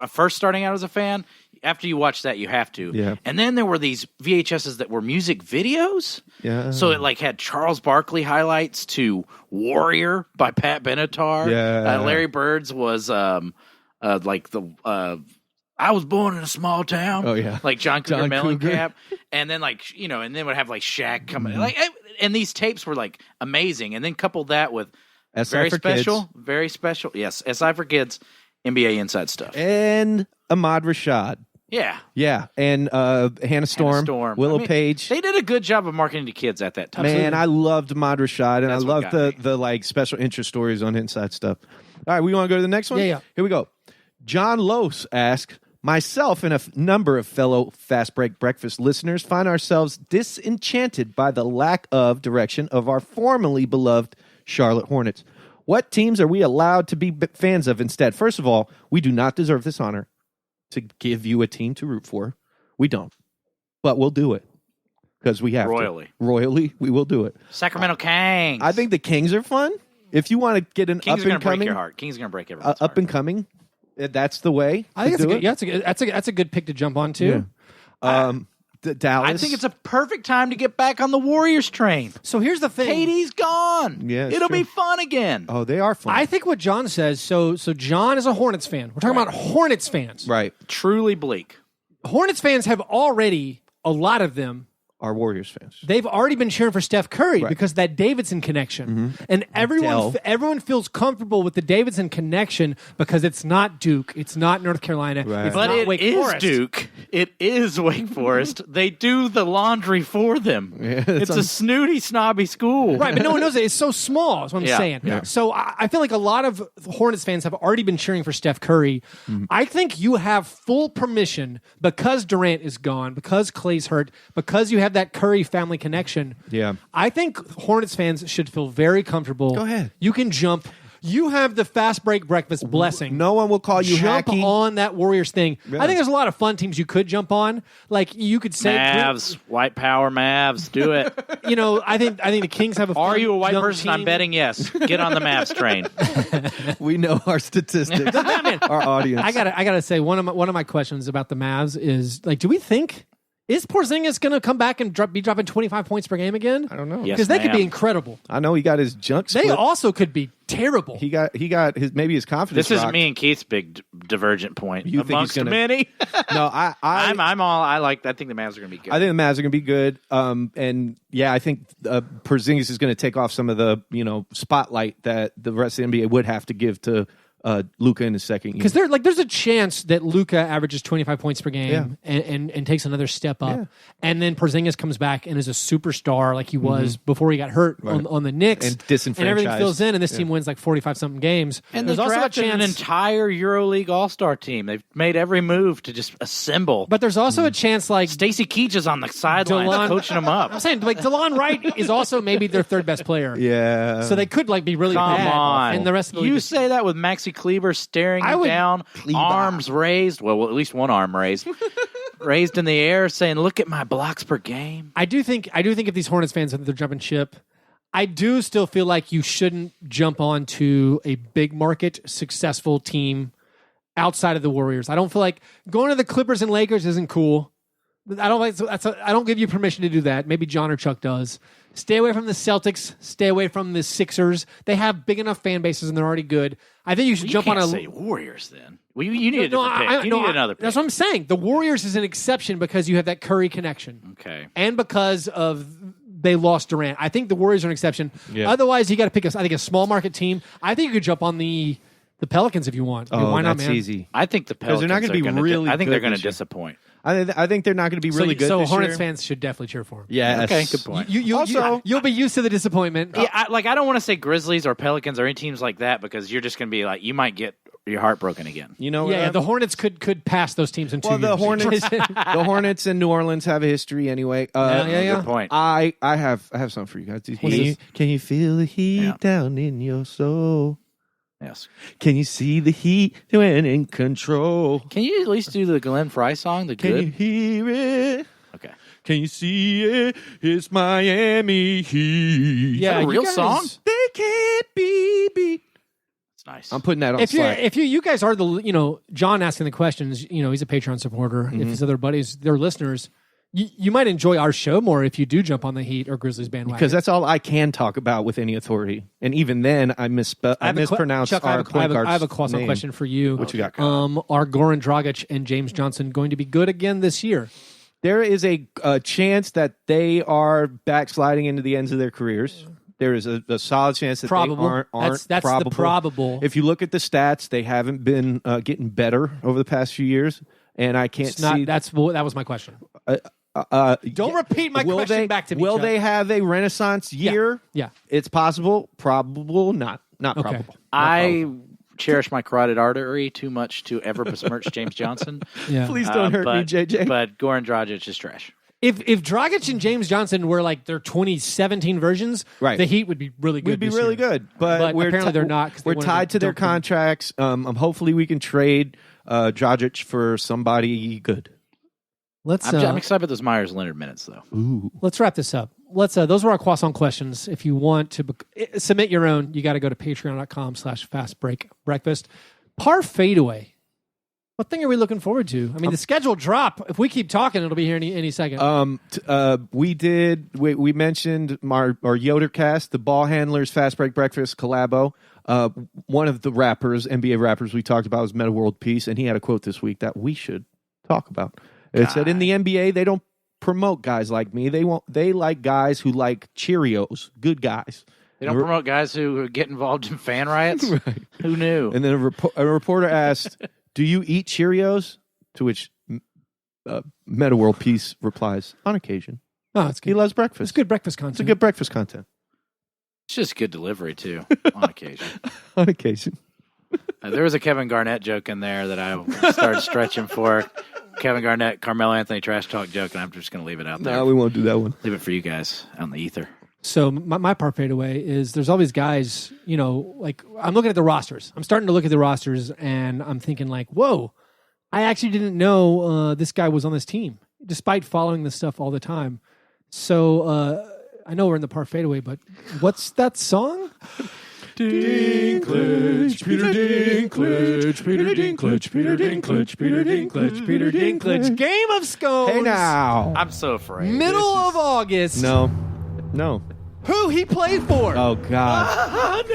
first starting out as a fan, after you watch that, you have to. Yeah. And then there were these VHSs that were music videos. Yeah. So it like had Charles Barkley highlights to Warrior by Pat Benatar. Yeah. Larry Bird's was like the I was born in a small town. Oh, yeah. Like John Cougar John Cougar. Mellencamp. And then like and then would have like Shaq coming Mm-hmm. like and these tapes were like amazing. And then couple that with SI very for special, Kids. very special. Yes, SI for Kids, NBA Inside Stuff. And Ahmad Rashad. Yeah. Yeah, and Hannah Storm, Willow I mean, Page. They did a good job of marketing to kids at that time. Man, I loved Ahmad Rashad, and That's I what loved got me. the like special interest stories on Inside Stuff. All right, we want to go to the next one? Yeah. Here we go. John Lose asks, myself and a number of fellow Fast Break Breakfast listeners find ourselves disenchanted by the lack of direction of our formerly beloved Charlotte Hornets. What teams are we allowed to be fans of instead? First of all, we do not deserve this honor to give you a team to root for. We don't. But we'll do it. Because we have Royally. to. Royally, we will do it. Sacramento Kings. I think the Kings are fun. If you want to get an Kings up are going and to break coming, your heart. Kings are going to break everyone's up heart. and coming, that's the way. I think to do that's a good. That's a good pick to jump on too. Dallas. I think it's a perfect time to get back on the Warriors train. So here's the thing. Katie's gone. Yeah, it's It'll true. be fun again. Oh, they are fun. I think what John says. So John is a Hornets fan. We're talking about Hornets fans. right. Truly bleak. Hornets fans have already, a lot of them, Our Warriors fans. they've already been cheering for Steph Curry Right. because of that Davidson connection. And Dell. everyone feels comfortable with the Davidson connection because it's not Duke, it's not North Carolina, Right. it's But not it Wake is Forest. Duke. It is Wake Forest. They do the laundry for them. Yeah, it's a snooty, snobby school. Right, but no one knows it. It's so small, is what I'm Yeah, saying. yeah. So I feel like a lot of Hornets fans have already been cheering for Steph Curry. I think you have full permission because Durant is gone, because Clay's hurt, because you have that Curry family connection. Yeah. I think Hornets fans should feel very comfortable. Go ahead. You can jump You have the fast break breakfast blessing. No one will call you Jump hacky. on that Warriors thing. Yeah. I think there's a lot of fun teams you could jump on. Like you could say, Mavs, white power Mavs, do it. I think the Kings have a. Are fun you a white young person? team. I'm betting yes. Get on the Mavs train. We know our statistics. Our audience. I gotta say one of my questions about the Mavs is like, do we think is Porzingis going to come back and be dropping 25 points per game again? I don't know. Yes, Because they could be ma'am. incredible. I know he got his junk split. They also could be terrible. He got his maybe his confidence. This is rocked. me and Keith's big divergent point. You think he's Amongst gonna- many. No, I think the Mavs are going to be good. I think the Mavs are going to be good. And yeah, I think Porzingis is going to take off some of the spotlight that the rest of the NBA would have to give to Luka in his second year. Because there's a chance that Luka averages 25 points per game and takes another step up. Yeah. And then Porzingis comes back and is a superstar like he was before he got hurt on the Knicks. And disenfranchised. everything fills in, and this team wins like 45-something games. and there's there's also a drafted an chance. entire EuroLeague All-Star team. They've made every move to just assemble. But there's also a chance like Stacey Keach is on the sidelines DeLon- coaching them up. I'm saying, like DeLon Wright is also maybe their third best player. Yeah. So they could like be really Come bad. on. And the rest of the you league. say that with Maxi Kleber staring I you would- down, arms raised. Well, at least one arm raised. Raised in the air saying, look at my blocks per game. I do think if these Hornets fans think they're jumping ship, I do still feel like you shouldn't jump onto a big market successful team outside of the Warriors. I don't feel like going to the Clippers and Lakers isn't cool. I don't give you permission to do that. Maybe John or Chuck does. Stay away from the Celtics. Stay away from the Sixers. They have big enough fan bases and they're already good. I think you should You jump can't on a. say Warriors then. Well, you need a different pick. You need another pick. That's what I'm saying. The Warriors is an exception because you have that Curry connection. Okay. And because of they lost Durant. I think the Warriors are an exception. Yeah. Otherwise, you got to pick a small market team. I think you could jump on the Pelicans if you want. I mean, why not, that's man? easy. I think the Pelicans they're not gonna be really I think they're good going to this year. disappoint. I think they're not going to be really good. So this Hornets year. fans should definitely cheer for them. Yes. Okay, good point. You'll be used to the disappointment. Yeah, I don't want to say Grizzlies or Pelicans or any teams like that because you're just going to be like, you might get your heart broken again. You know, Yeah, the Hornets could pass those teams in 2 well, years. the Hornets, the Hornets and New Orleans have a history anyway. Good point. I have something for you guys. Can you feel the heat down in your soul? Yes. Can you see the heat when in control? Can you at least do the Glenn Fry song? The Can good. you hear it? Okay. Can you see it? It's Miami Heat. Yeah, Is that a you real guys- song? They can't be beat. It's nice. I'm putting that on If Slack. you guys are the John asking the questions, he's a Patreon supporter. If his other buddies, they're listeners, you might enjoy our show more if you do jump on the Heat or Grizzlies bandwagon. Because that's all I can talk about with any authority. And even then, I mispronounced Chuck, our point guard's I have a croissant name. question for you. What you got? Are Goran Dragic and James Johnson going to be good again this year? There is a chance that they are backsliding into the ends of their careers. There is a solid chance that Probable. they aren't That's probable. the probable. If you look at the stats, they haven't been getting better over the past few years. And I can't It's not. see... That was my question. Don't repeat my will question they, back to me. Will Chuck. they have a renaissance year? Yeah. It's possible. Probable. Not probable. I cherish my carotid artery too much to ever besmirch James Johnson. Yeah. Please don't hurt me, JJ. But Goran Dragic is trash. If Dragic and James Johnson were like their 2017 versions, Right. the Heat would be really good. We'd be this really year. good, but we're apparently they're not. 'cause they We're wanted tied to their dump them. contracts. Hopefully, we can trade Dragic for somebody good. Let's I'm excited about those Myers Leonard minutes though. Ooh, let's wrap this up. Those were our croissant questions. If you want to submit your own, you got to go to patreon.com/fastbreakbreakfast. Par fadeaway. What thing are we looking forward to? I mean, the schedule drop. If we keep talking, it'll be here any second. we mentioned our Yodercast, the ball handlers fast break breakfast collabo. One of the NBA rappers we talked about was Meta World Peace, and he had a quote this week that we should talk about. It said, "In the NBA, they don't promote guys like me. They like guys who like Cheerios, good guys." They don't promote guys who get involved in fan riots. Right. Who knew? And then a reporter asked, "Do you eat Cheerios?" To which Meta World Peace replies, "On occasion." Oh, it's He good. loves breakfast. It's good breakfast content. It's a good breakfast content. It's just good delivery too, on occasion. On occasion. There was a Kevin Garnett joke in there that I started stretching for. Kevin Garnett, Carmelo Anthony trash talk joke, and I'm just going to leave it out there. No, we won't do that one. Leave it for you guys on the ether. So my part fadeaway is there's all these guys, like I'm looking at the rosters. I'm starting to look at the rosters and I'm thinking like, whoa, I actually didn't know this guy was on this team, despite following this stuff all the time. So I know we're in the part fadeaway, but what's that song? Dinklage, Peter Dinklage, Peter Dinklage, Peter Dinklage, Peter Dinklage, Peter Dinklage. Game of Scones. Hey now. I'm so afraid. Middle of August. No. Who he played for? Oh God.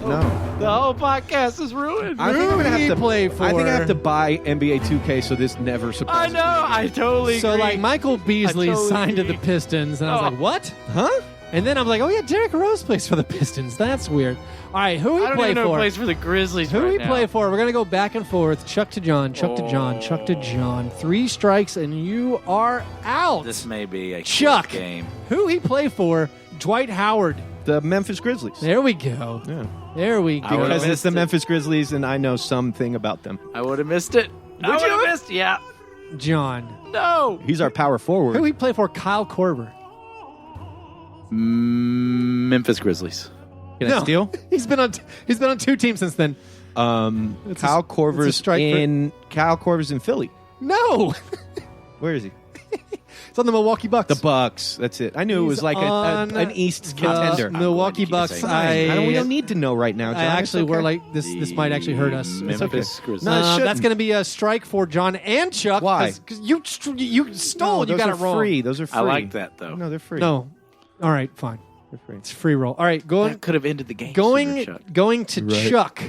No. The whole podcast is ruined. I think I'm gonna he have to play for? I think I have to buy NBA 2K so this never surprises me. I totally So agree. like Michael Beasley I totally signed to agree. the Pistons, and I was Oh. like, what? Huh? And then I'm like, oh yeah, Derrick Rose plays for the Pistons. That's weird. All right, who I he don't play even know who for? plays for the Grizzlies Who right he now. play for? We're gonna go back and forth. Chuck to John, Chuck to John, Chuck to John. 3 strikes and you are out. This may be a Chuck. close game. Who he play for? Dwight Howard. The Memphis Grizzlies. There we go. Yeah. There we I go. would've Because it's missed the it. Memphis Grizzlies and I know something about them. I would have missed it. I would have missed. Yeah. John. No. He's our power forward. Who he play for? Kyle Korver. Memphis Grizzlies. Can I steal? He's been on 2 teams since then. Kyle it's a Korver's strike for- Kyle Korver's in Philly. No. Where is he? It's on the Milwaukee Bucks. The Bucks. That's it. I knew it was He's like on an East the contender. Milwaukee I'm glad you keep Bucks. saying We don't need to know right now, John. I It's actually okay. were like this might actually hurt us. It's Memphis okay. Grizzlies. No, it shouldn't. That's going to be a strike for John and Chuck. Why? Because you stole. No, you those got are it wrong. free. Those are free. I like that though. No, they're free. No. All right, fine. They're free. It's free roll. All right, going That could have ended the game. sooner, Chuck. going to Right. Chuck.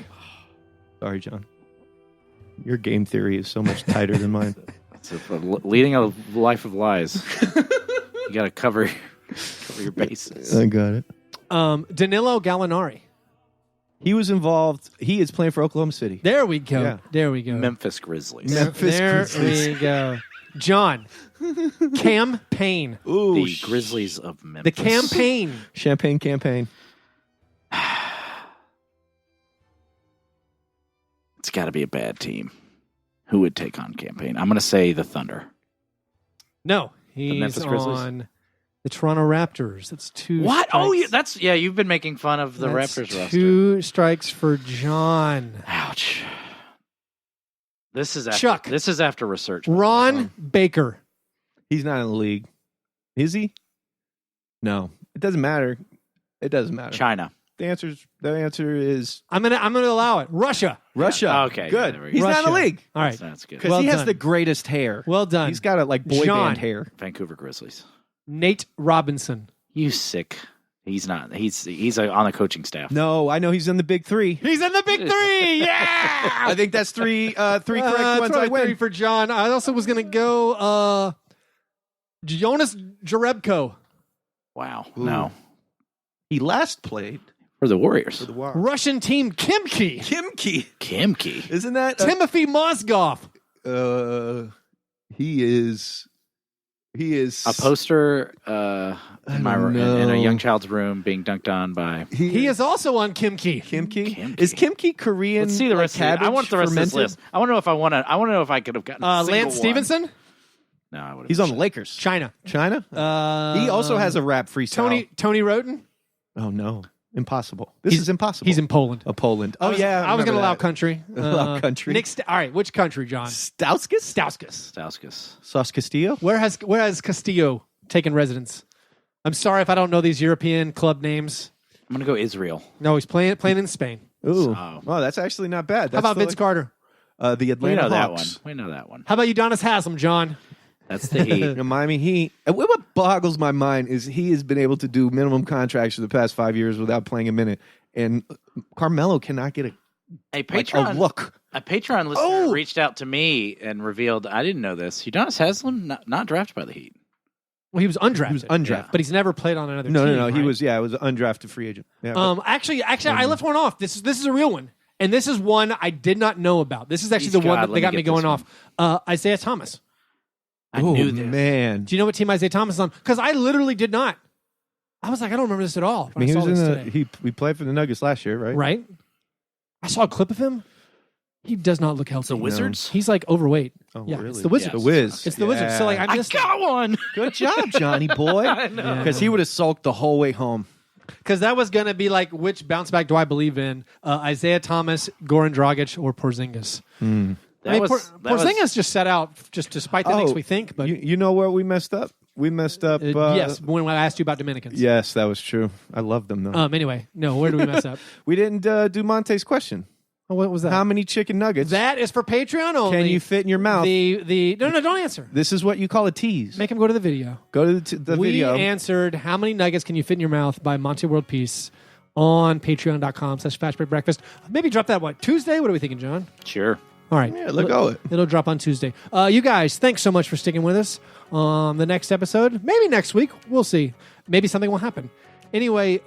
Sorry, John. Your game theory is so much tighter than mine. So for leading a life of lies, you got to cover your bases. I got it. Danilo Gallinari. He was involved. He is playing for Oklahoma City. There we go. Yeah. There we go. Memphis Grizzlies. Memphis there Grizzlies. we go. John. Campaign. Ooh, The Grizzlies of Memphis. The campaign. Champagne campaign. It's got to be a bad team. Who would take on campaign? I'm going to say the Thunder. No, he's Memphis Grizzlies? on the Toronto Raptors. That's 2 What? Oh, strikes. you've been making fun of the That's Raptors roster. 2 strikes for John. Ouch. This is after, Chuck. This is after research. Ron Baker. He's not in the league. Is he? No. It doesn't matter. It doesn't matter. China. The answer is I'm gonna allow it. Russia. Russia. Yeah, okay, Good. yeah, there we go. He's not in the Russia. league. All right. That's good. Because Well he has done. the greatest hair. Well done. He's got a boy John. band hair. Vancouver Grizzlies. Nate Robinson. You sick. He's not. He's on the coaching staff. No, I know he's in the big 3. He's in the big 3. Yeah. I think that's three correct ones. I win. 3 for John. I also was gonna go Jonas Jerebko. Wow. Ooh. No. He last played For the Warriors. for the War. Russian team Kimki. Kimki. Kimki. Isn't that Timothy Mozgov. he is A poster in a young child's room being dunked on by. He is also on Kimki. Kimki. Kimki. Is Kimki Korean? Let's see the rest. like I want the rest of this fermented? list. I want to know if I want to. I want to know if I could have gotten a single Lance one. Stevenson. No, I would. He's on the Lakers. China. China. He also has a rap freestyle. Tony Roten. Oh no, impossible. This is impossible. He's in Poland. Poland. Oh yeah, I was going to allow that. country. Allow country. Nick all right, which country, John? Stauskas. Stauskas. Sauce Castillo. Where has Castillo taken residence? I'm sorry if I don't know these European club names. I'm gonna go Israel. No, he's playing in Spain. Ooh. Oh. Oh, that's actually not bad. How about Vince Carter? The We Atlanta know that one. Hawks. We know that one. How about Udonis Haslem, John? That's the Heat. The Miami Heat. And what boggles my mind is he has been able to do minimum contracts for the past 5 years without playing a minute, and Carmelo cannot get A a Patreon look. A Patreon listener reached out to me and revealed I didn't know this. Udonis Haslem not drafted by the Heat. Well, he was undrafted. He was undrafted. but he's never played on another No, team. no. He right? was it was an undrafted free agent. Yeah, but- Actually, I left one off. This is a real one, and this is one I did not know about. This is actually Please the one God, that let got me me get going this off. Isaiah Thomas. I oh, knew this. man. Do you know what team Isaiah Thomas is on? Because I literally did not. I was like, I don't remember this at all. I mean, he saw was in this the today. we played for the Nuggets last year, right? Right? I saw a clip of him. He does not look healthy. The Wizards? He's like overweight. Oh, yeah, really? it's the Wizards. The Wiz. It's the Wizards. So like I I missed got one. Good job, Johnny boy. Because he would have sulked the whole way home. because that was going to be like which bounce back do I believe in? Isaiah Thomas, Goran Dragic, or Porzingis? Porzingis just set out just despite the things we think. But you know where we messed up? We messed up. yes, when I asked you about Dominicans. Yes, that was true. I love them though. Anyway, no, where did we mess up? We didn't do Monte's question. Oh, what was that? How many chicken nuggets That is for Patreon only. can you fit in your mouth? No, don't answer. This is what you call a tease. Make him go to the video. Go to the We video. answered how many nuggets can you fit in your mouth by Monte World Peace on patreon.com/fastbreakbreakfast. Maybe drop that, Tuesday? What are we thinking, John? Sure. All right. Yeah, let go. It'll drop on Tuesday. You guys, thanks so much for sticking with us on the next episode. Maybe next week. We'll see. Maybe something will happen. Anyway,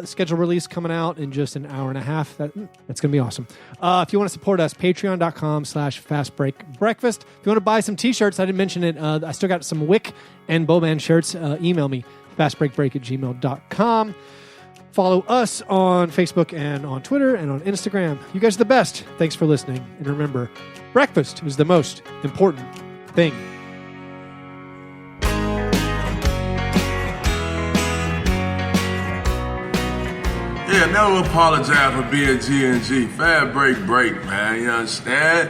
schedule release coming out in just an hour and a half. That's going to be awesome. If you want to support us, patreon.com/fastbreakbreakfast. If you want to buy some t-shirts, I didn't mention it. I still got some Wick and Bowman shirts. Email me, fastbreakbreak@gmail.com. Follow us on Facebook and on Twitter and on Instagram. You guys are the best. Thanks for listening. And remember, breakfast is the most important thing. Yeah, never apologize for being G&G. Fast break, man. You understand?